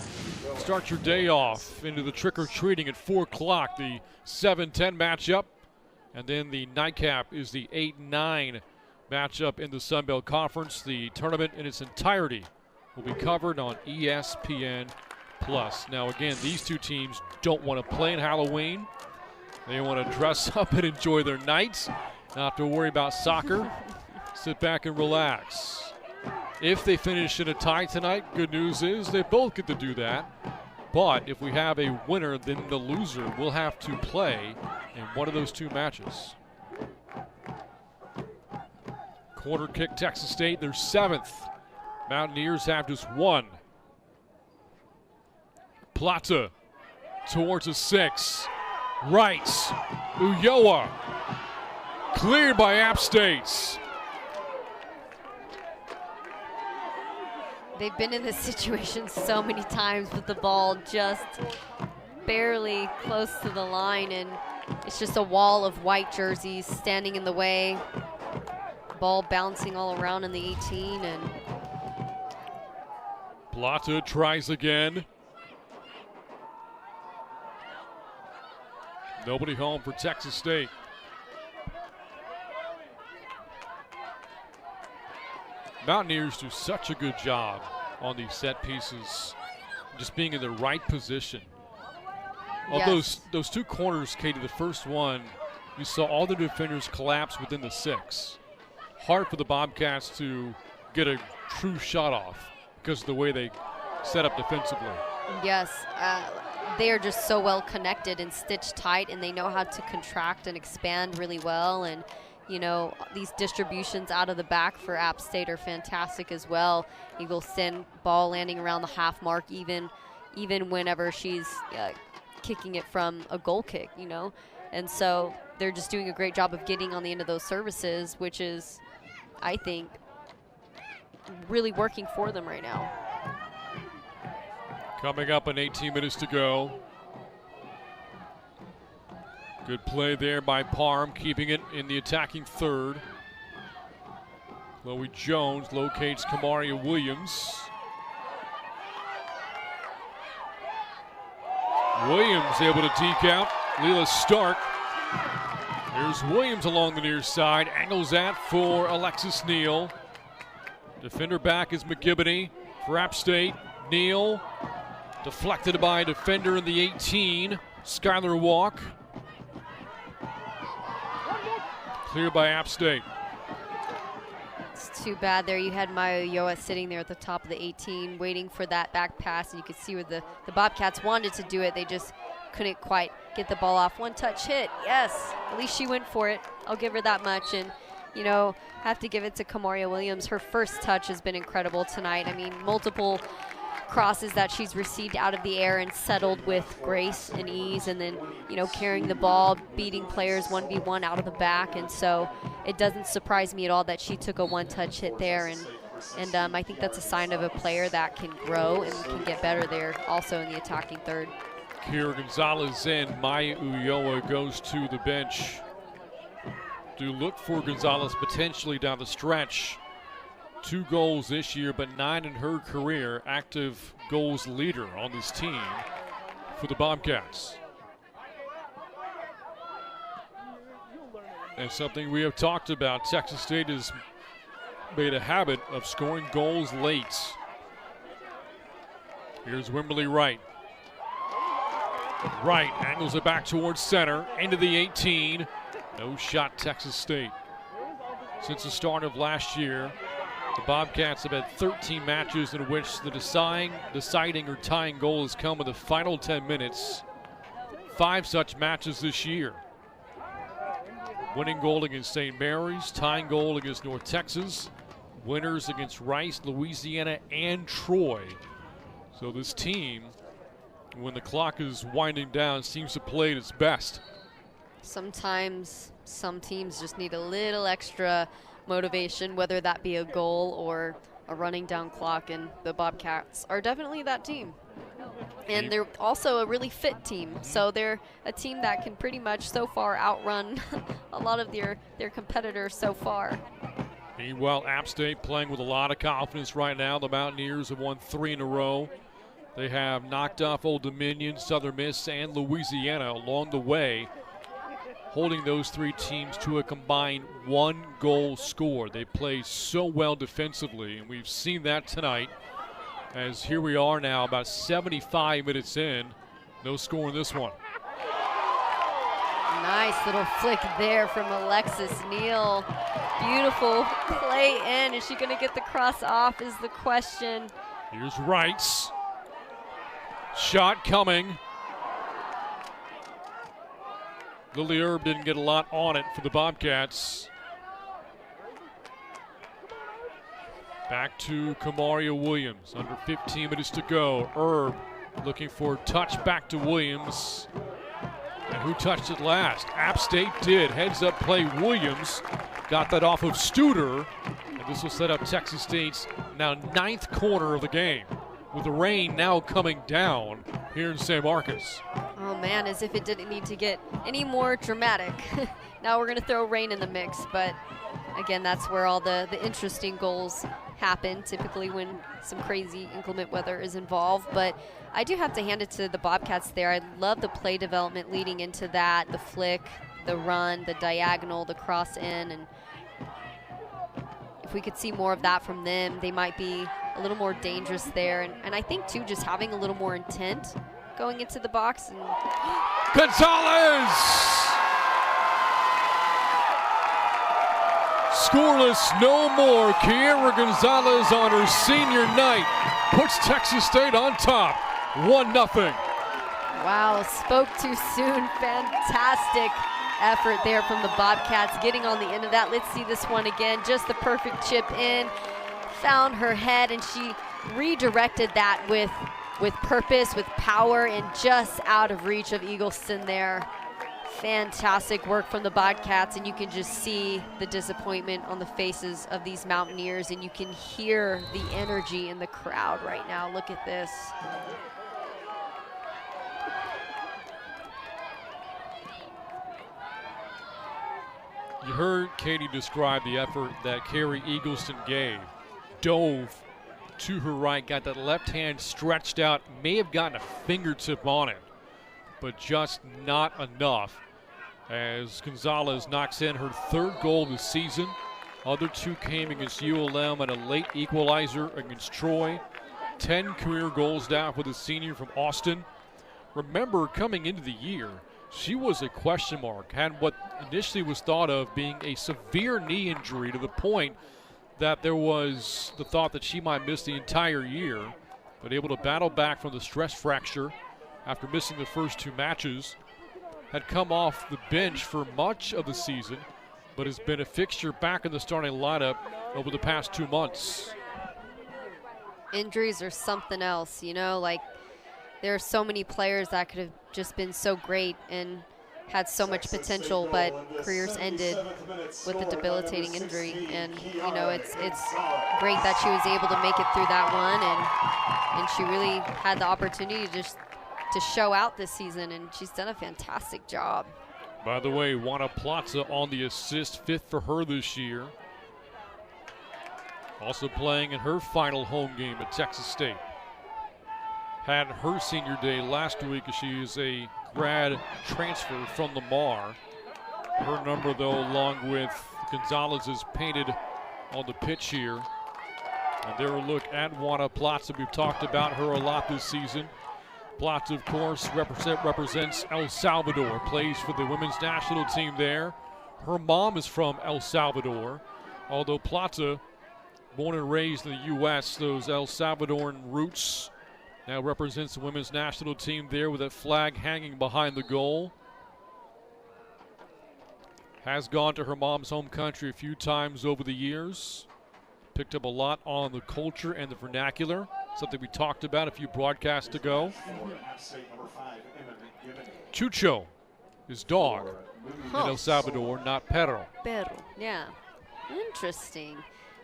[SPEAKER 1] Start your day off into the trick-or-treating at 4 o'clock, the 7-10 matchup. And then the nightcap is the 8-9 matchup in the Sun Belt Conference. The tournament in its entirety will be covered on ESPN+. Now again, these two teams don't want to play in Halloween. They want to dress up and enjoy their nights, not have to worry about soccer. Sit back and relax. If they finish in a tie tonight, good news is they both get to do that. But if we have a winner, then the loser will have to play in one of those two matches. Corner kick, Texas State, their 7th. Mountaineers have just 1. Plata towards a 6. Right. Ulloa. Cleared by App State.
[SPEAKER 2] They've been in this situation so many times with the ball just barely close to the line, and it's just a wall of white jerseys standing in the way. Ball bouncing all around in the 18, and
[SPEAKER 1] Plata tries again. Nobody home for Texas State. Mountaineers do such a good job on these set pieces, just being in the right position. Of those two corners, Katie, the first one, you saw all the defenders collapse within the 6. Hard for the Bobcats to get a true shot off because of the way they set up defensively.
[SPEAKER 2] Yes, they are just so well connected and stitched tight, and they know how to contract and expand really well. And you know, these distributions out of the back for App State are fantastic as well. Eagleson ball landing around the half mark, even whenever she's kicking it from a goal kick, you know. And so they're just doing a great job of getting on the end of those services, which is, I think, really working for them right now.
[SPEAKER 1] Coming up in 18 minutes to go. Good play there by Parham, keeping it in the attacking third. Chloe Jones locates Kamaria Williams. Williams able to deke out Leela Stark. Here's Williams along the near side, angles that for Alexis Neal. Defender back is McGibbony for App State. Neal deflected by a defender in the 18, Skylar Walk. Cleared by App State.
[SPEAKER 2] It's too bad there. You had Maya Ulloa sitting there at the top of the 18 waiting for that back pass, and you could see where the Bobcats wanted to do it. They just couldn't quite get the ball off. One touch hit, yes. At least she went for it. I'll give her that much. And, you know, have to give it to Kamaria Williams. Her first touch has been incredible tonight. I mean, multiple crosses that she's received out of the air and settled with grace and ease, and then, you know, carrying the ball, beating players 1v1 out of the back. And so it doesn't surprise me at all that she took a one-touch hit there, and I think that's a sign of a player that can grow and can get better there also in the attacking third.
[SPEAKER 1] Kira Gonzalez in. Maya Ulloa goes to the bench. Do look for Gonzalez potentially down the stretch. 2 goals this year, but 9 in her career. Active goals leader on this team for the Bobcats. And something we have talked about, Texas State has made a habit of scoring goals late. Here's Wimberly Wright. Wright angles it back towards center, into the 18. No shot, Texas State. Since the start of last year, the Bobcats have had 13 matches in which the deciding or tying goal has come in the final 10 minutes. 5 such matches this year. Winning goal against St. Mary's, tying goal against North Texas, winners against Rice, Louisiana, and Troy. So this team, when the clock is winding down, seems to play at its best.
[SPEAKER 2] Sometimes some teams just need a little extra motivation, whether that be a goal or a running down clock, and the Bobcats are definitely that team. And they're also a really fit team, so they're a team that can pretty much so far outrun a lot of their competitors so far.
[SPEAKER 1] Meanwhile, App State playing with a lot of confidence right now. The Mountaineers have won 3 in a row. They have knocked off Old Dominion, Southern Miss, and Louisiana along the way, holding those 3 teams to a combined 1 goal score. They play so well defensively, and we've seen that tonight, as here we are now about 75 minutes in. No score in this one.
[SPEAKER 2] Nice little flick there from Alexis Neal. Beautiful play in. Is she going to get the cross off is the question.
[SPEAKER 1] Here's Wright's shot coming. Lily Erb didn't get a lot on it for the Bobcats. Back to Kamaria Williams. Under 15 minutes to go. Erb looking for a touch back to Williams. And who touched it last? App State did. Heads up play. Williams got that off of Studer. And this will set up Texas State's now 9th corner of the game, with the rain now coming down here in San Marcos.
[SPEAKER 2] Oh man, as if it didn't need to get any more dramatic. Now we're going to throw rain in the mix, but again, that's where all the interesting goals happen, typically when some crazy inclement weather is involved. But I do have to hand it to the Bobcats there. I love the play development leading into that, the flick, the run, the diagonal, the cross in, and if we could see more of that from them, they might be a little more dangerous there. And I think, too, just having a little more intent going into the box. And
[SPEAKER 1] Gonzalez! Scoreless no more. Kiera Gonzalez on her senior night puts Texas State on top, 1-0.
[SPEAKER 2] Wow, spoke too soon. Fantastic effort there from the Bobcats, getting on the end of that. Let's see this one again. Just the perfect chip in. Found her head, and she redirected that with purpose, with power, and just out of reach of Eagleston there. Fantastic work from the Bobcats, and you can just see the disappointment on the faces of these Mountaineers, and you can hear the energy in the crowd right now. Look at this.
[SPEAKER 1] You heard Katie describe the effort that Carrie Eagleston gave. Dove to her right, got that left hand stretched out, may have gotten a fingertip on it, but just not enough, as Gonzalez knocks in her 3rd goal this season. Other 2 came against ULM and a late equalizer against Troy. 10 career goals now for the senior from Austin. Remember, coming into the year, she was a question mark, had what initially was thought of being a severe knee injury, to the point that there was the thought that she might miss the entire year, but able to battle back from the stress fracture after missing the first 2 matches. Had come off the bench for much of the season, but has been a fixture back in the starting lineup over the past 2 months.
[SPEAKER 2] Injuries are something else, you know, like there are so many players that could have just been so great and had so much potential, but careers ended with a debilitating injury. And you know, it's great that she was able to make it through that one, and she really had the opportunity just to show out this season, and she's done a fantastic job.
[SPEAKER 1] By the way, Juana Plaza on the assist, 5th for her this year. Also playing in her final home game at Texas State. had her senior day last week as she is a grad transfer from Lamar. Her number, though, along with Gonzalez's, painted on the pitch here. And there a look at Juana Plaza. We've talked about her a lot this season. Plaza, of course, represents El Salvador, plays for the women's national team there. Her mom is from El Salvador, although Plaza, born and raised in the U.S., those El Salvadoran roots, now represents the women's national team there with that flag hanging behind the goal. Has gone to her mom's home country a few times over the years. Picked up a lot on the culture and the vernacular, something we talked about a few broadcasts ago. Chucho is dog in El Salvador, not perro.
[SPEAKER 2] Perro, yeah. Interesting.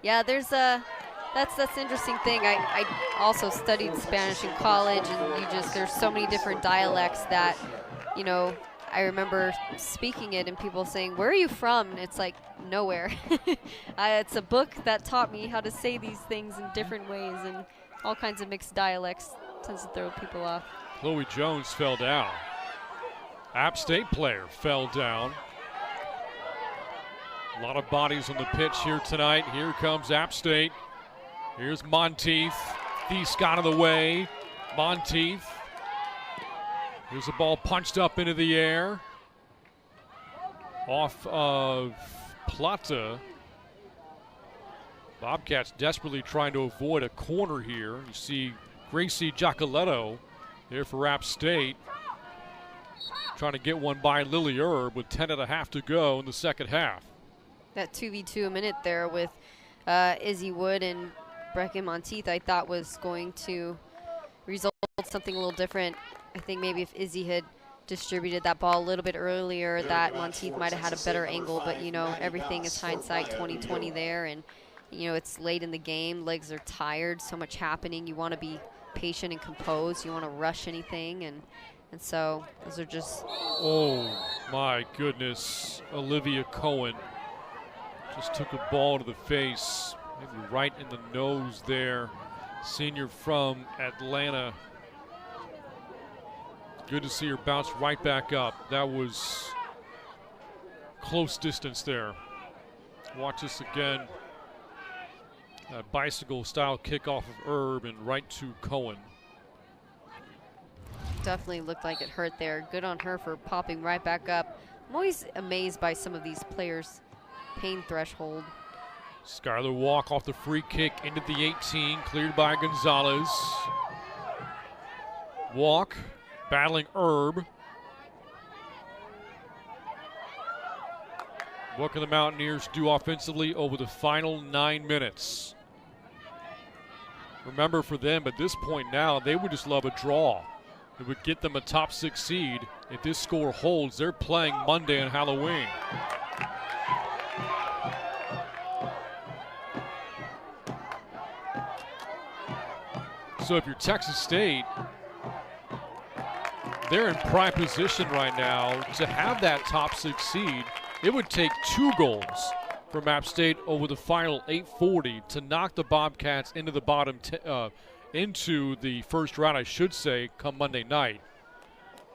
[SPEAKER 2] Yeah, there's that's the interesting thing. I also studied Spanish in college, and there's so many different dialects that, you know, I remember speaking it and people saying, "Where are you from?" And it's like, nowhere. It's a book that taught me how to say these things in different ways, and all kinds of mixed dialects tends to throw people off.
[SPEAKER 1] Chloe Jones fell down. App State player fell down. A lot of bodies on the pitch here tonight. Here comes App State. Here's Monteith. Thies got in the way. Monteith. Here's the ball punched up into the air. Off of Plata. Bobcats desperately trying to avoid a corner here. You see Gracie Giacoletto there for App State. Trying to get one by Lily Erb with 10.5 to go in the second half.
[SPEAKER 2] That 2v2 a minute there with Izzy Wood and Brecken Monteith, I thought was going to result in something a little different. I think maybe if Izzy had distributed that ball a little bit earlier, that Monteith might have had a better angle, but you know, everything is hindsight 2020 there, and you know, it's late in the game, legs are tired, so much happening. You want to be patient and composed. You want to rush anything, and so those are just...
[SPEAKER 1] Oh my goodness, Olivia Cohen just took a ball to the face, maybe right in the nose there. Senior from Atlanta. Good to see her bounce right back up. That was close distance there. Watch this again. A bicycle-style kick off of Erb and right to Cohen.
[SPEAKER 2] Definitely looked like it hurt there. Good on her for popping right back up. I'm always amazed by some of these players' pain threshold.
[SPEAKER 1] Skylar Walk off the free kick into the 18, cleared by Gonzalez. Walk battling Erb. What can the Mountaineers do offensively over the final 9 minutes? Remember, for them at this point now, they would just love a draw. It would get them a top 6 seed. If this score holds, they're playing Monday and Halloween. So if you're Texas State, they're in prime position right now to have that top 6 seed. It would take 2 goals from App State over the final 8:40 to knock the Bobcats into the bottom, into the first round, I should say, come Monday night.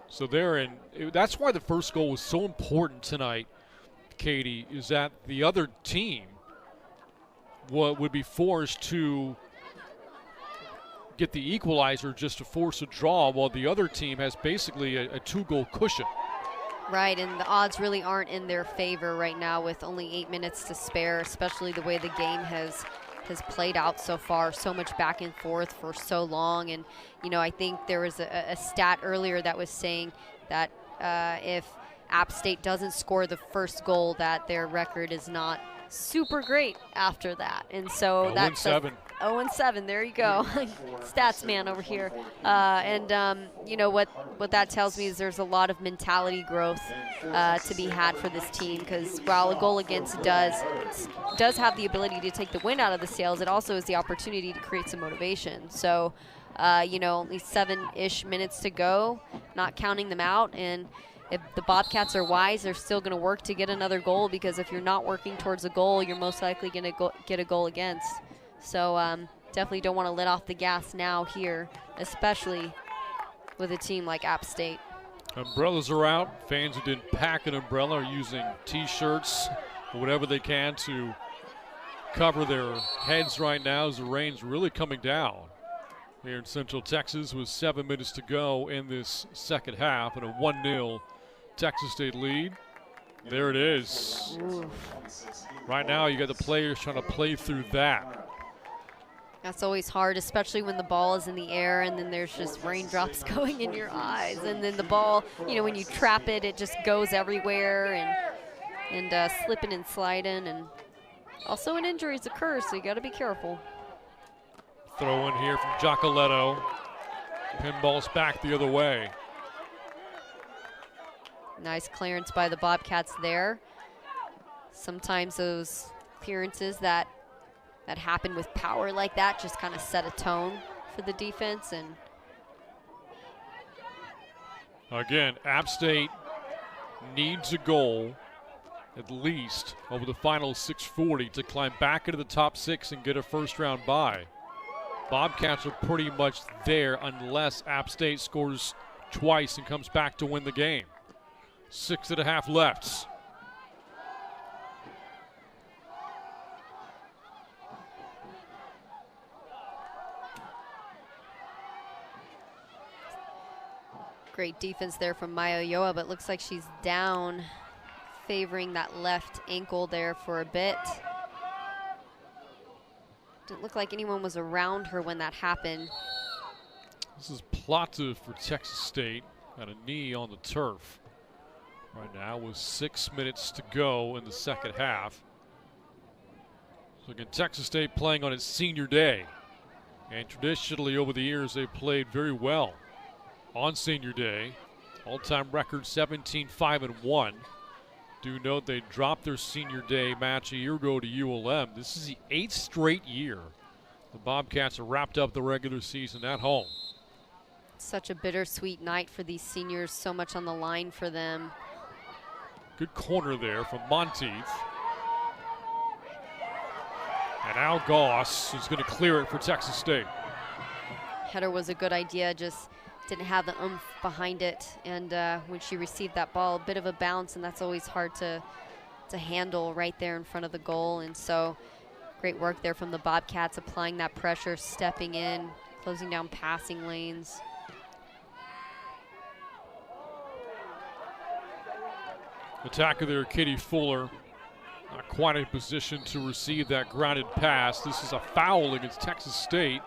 [SPEAKER 1] So they're in. That's why the first goal was so important tonight, Katie, is that the other team would be forced to get the equalizer just to force a draw, while the other team has basically a 2-goal cushion.
[SPEAKER 2] Right, and the odds really aren't in their favor right now with only 8 minutes to spare, especially the way the game has played out so far, so much back and forth for so long. And, you know, I think there was a stat earlier that was saying that if App State doesn't score the first goal, that their record is not super great after that. And so that's 0-7, there you go. Stats man over here. You know, what that tells me is there's a lot of mentality growth to be had for this team, because while a goal against does have the ability to take the wind out of the sails, it also has the opportunity to create some motivation. So, you know, only 7-ish minutes to go, not counting them out. And if the Bobcats are wise, they're still going to work to get another goal, because if you're not working towards a goal, you're most likely going to get a goal against. So definitely don't want to let off the gas now here, especially with a team like App State.
[SPEAKER 1] Umbrellas are out. Fans who didn't pack an umbrella are using T-shirts or whatever they can to cover their heads right now as the rain's really coming down here in Central Texas with 7 minutes to go in this second half and a 1-0 Texas State lead. There it is.
[SPEAKER 2] Ooh.
[SPEAKER 1] Right now you got the players trying to play through that.
[SPEAKER 2] That's always hard, especially when the ball is in the air and then there's just raindrops going in your eyes. And then the ball, you know, when you trap it, it just goes everywhere and slipping and sliding. And also an injuries occur, so you got to be careful.
[SPEAKER 1] Throw in here from Giacoletto. Pinball's back the other way.
[SPEAKER 2] Nice clearance by the Bobcats there. Sometimes those clearances that happen with power like that just kind of set a tone for the defense. And
[SPEAKER 1] again, App State needs a goal at least over the final 6:40 to climb back into the top 6 and get a first-round bye. Bobcats are pretty much there unless App State scores twice and comes back to win the game. 6.5 left.
[SPEAKER 2] great defense there from Maya Yoa, but looks like she's down, favoring that left ankle there for a bit. Didn't look like anyone was around her when that happened.
[SPEAKER 1] This is Plata for Texas State. Got a knee on the turf right now with 6 minutes to go in the second half. So again, Texas State playing on its senior day. And traditionally over the years, they've played very well on senior day. All-time record 17-5-1. Do note they dropped their senior day match a year ago to ULM. This is the 8th straight year the Bobcats have wrapped up the regular season at home.
[SPEAKER 2] Such a bittersweet night for these seniors, so much on the line for them.
[SPEAKER 1] Good corner there from Monteith. And Al Goss is going to clear it for Texas State.
[SPEAKER 2] Header was a good idea, just didn't have the oomph behind it. And when she received that ball, a bit of a bounce, and that's always hard to handle right there in front of the goal. And so great work there from the Bobcats, applying that pressure, stepping in, closing down passing lanes.
[SPEAKER 1] Attacker there, Katie Fuller. Not quite in position to receive that grounded pass. This is a foul against Texas State.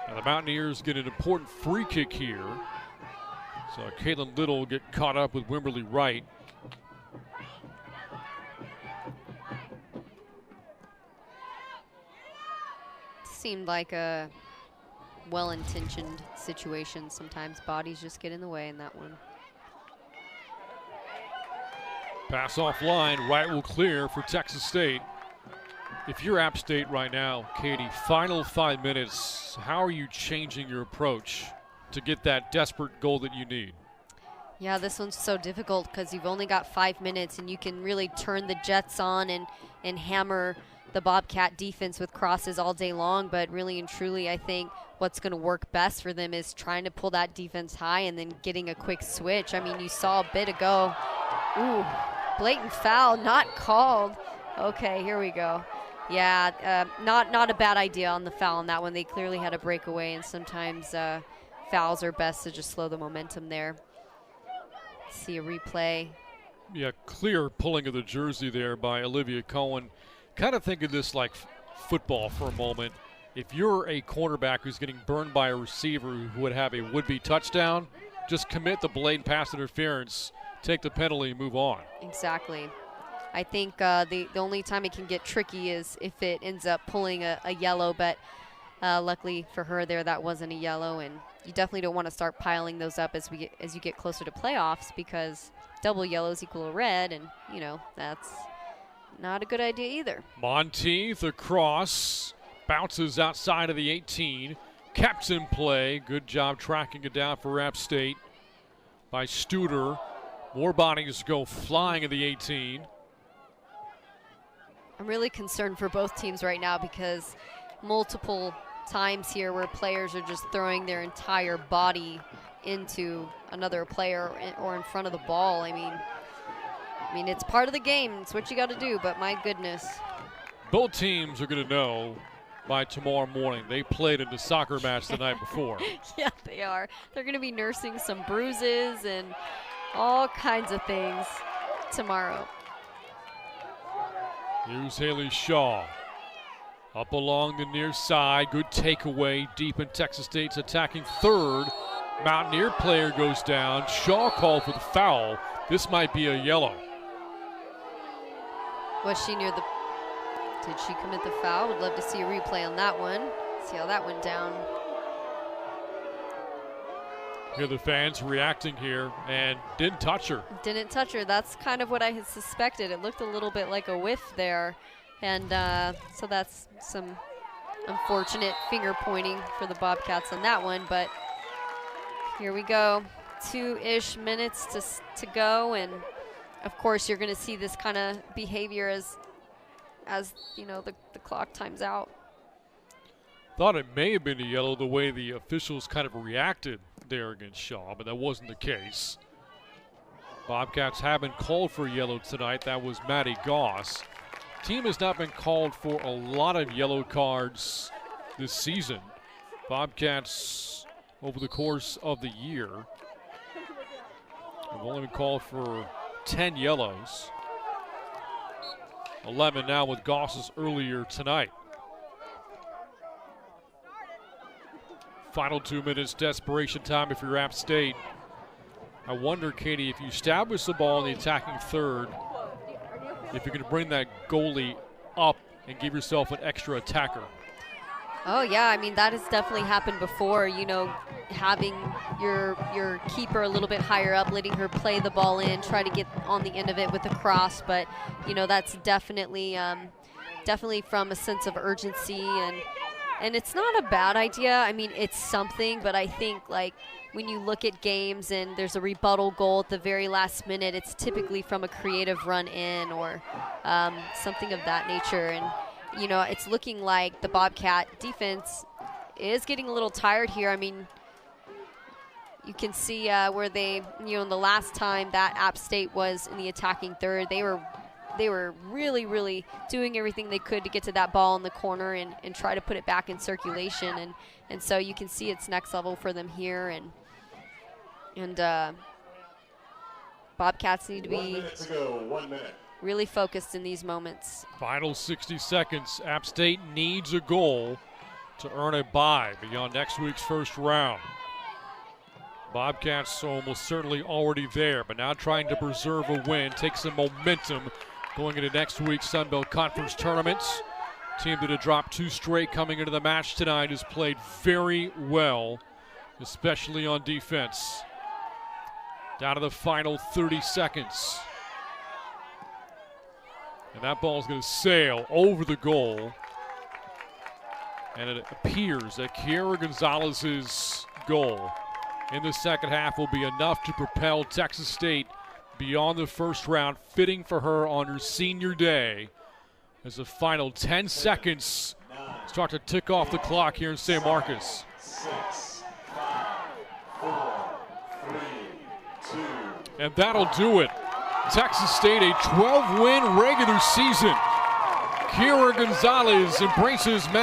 [SPEAKER 1] And the Mountaineers get an important free kick here. So Caitlin Little will get caught up with Wimberly Wright.
[SPEAKER 2] Seemed like a well-intentioned situation. Sometimes bodies just get in the way in that one.
[SPEAKER 1] Pass offline, Wright will clear for Texas State. If you're App State right now, Katie, final 5 minutes, how are you changing your approach to get that desperate goal that you need?
[SPEAKER 2] Yeah, this one's so difficult because you've only got 5 minutes and you can really turn the Jets on and hammer the Bobcat defense with crosses all day long. But really and truly, I think what's going to work best for them is trying to pull that defense high and then getting a quick switch. I mean, you saw a bit ago. Ooh, blatant foul, not called. Okay, here we go. Yeah, not a bad idea on the foul on that one. They clearly had a breakaway, and sometimes fouls are best to just slow the momentum there. See a replay.
[SPEAKER 1] Yeah, clear pulling of the jersey there by Olivia Cohen. Kind of think of this like football for a moment. If you're a cornerback who's getting burned by a receiver who would have a would-be touchdown, just commit the blatant pass interference, take the penalty, and move on.
[SPEAKER 2] Exactly. I think the only time it can get tricky is if it ends up pulling a yellow, but luckily for her there, that wasn't a yellow, and you definitely don't want to start piling those up as you get closer to playoffs, because double yellows equal a red, and you know that's not a good idea either.
[SPEAKER 1] Monteith across, bounces outside of the 18, kept in play. Good job tracking it down for App State by Studer. More bodies go flying in the 18.
[SPEAKER 2] I'm really concerned for both teams right now because multiple times here where players are just throwing their entire body into another player or in front of the ball. I mean, it's part of the game. It's what you got to do, but my goodness.
[SPEAKER 1] Both teams are going to know by tomorrow morning. They played in the soccer match the night before.
[SPEAKER 2] Yeah, they are. They're going to be nursing some bruises and all kinds of things tomorrow.
[SPEAKER 1] Here's Haley Shaw. Up along the near side. Good takeaway deep in Texas State's attacking third. Mountaineer player goes down. Shaw called for the foul. This might be a yellow.
[SPEAKER 2] Was she near the... Did she commit the foul? Would love to see a replay on that one. See how that went down.
[SPEAKER 1] Here the fans reacting here, and didn't touch her.
[SPEAKER 2] Didn't touch her. That's kind of what I had suspected. It looked a little bit like a whiff there. And so that's some unfortunate finger pointing for the Bobcats on that one. But here we go. 2-ish minutes to go. And, of course, you're going to see this kind of behavior as you know, the clock times out.
[SPEAKER 1] Thought it may have been a yellow the way the officials kind of reacted there against Shaw, but that wasn't the case. Bobcats have been called for yellow tonight. That was Maddie Goss. Team has not been called for a lot of yellow cards this season. Bobcats, over the course of the year, have only been called for 10 yellows. 11 now with Goss's earlier tonight. Final 2 minutes, desperation time if you're App State. I wonder, Katie, if you establish the ball in the attacking third, if you're going to bring that goalie up and give yourself an extra attacker.
[SPEAKER 2] Oh, yeah. I mean, that has definitely happened before, you know, having your keeper a little bit higher up, letting her play the ball in, try to get on the end of it with a cross. But, you know, that's definitely from a sense of urgency. And it's not a bad idea. I mean, it's something, but I think, like, when you look at games and there's a rebuttal goal at the very last minute, it's typically from a creative run in or something of that nature. And, you know, it's looking like the Bobcat defense is getting a little tired here. I mean, you can see where they, you know, the last time that App State was in the attacking third, they were really, really doing everything they could to get to that ball in the corner and try to put it back in circulation. And so you can see it's next level for them here. And Bobcats need to be really focused in these moments.
[SPEAKER 1] Final 60 seconds. App State needs a goal to earn a bye beyond next week's first round. Bobcats almost certainly already there, but now trying to preserve a win, take some momentum going into next week's Sun Belt Conference tournaments. Team that had dropped 2 straight coming into the match tonight has played very well, especially on defense. Down to the final 30 seconds. And that ball is going to sail over the goal. And it appears that Kiara Gonzalez's goal in the second half will be enough to propel Texas State beyond the first round, fitting for her on her senior day as the final 10 seconds start to tick off the clock here in San Marcos.
[SPEAKER 3] 6, 5, 4, 3, 2.
[SPEAKER 1] And that'll do it. Texas State, a 12-win regular season. Kiara Gonzalez embraces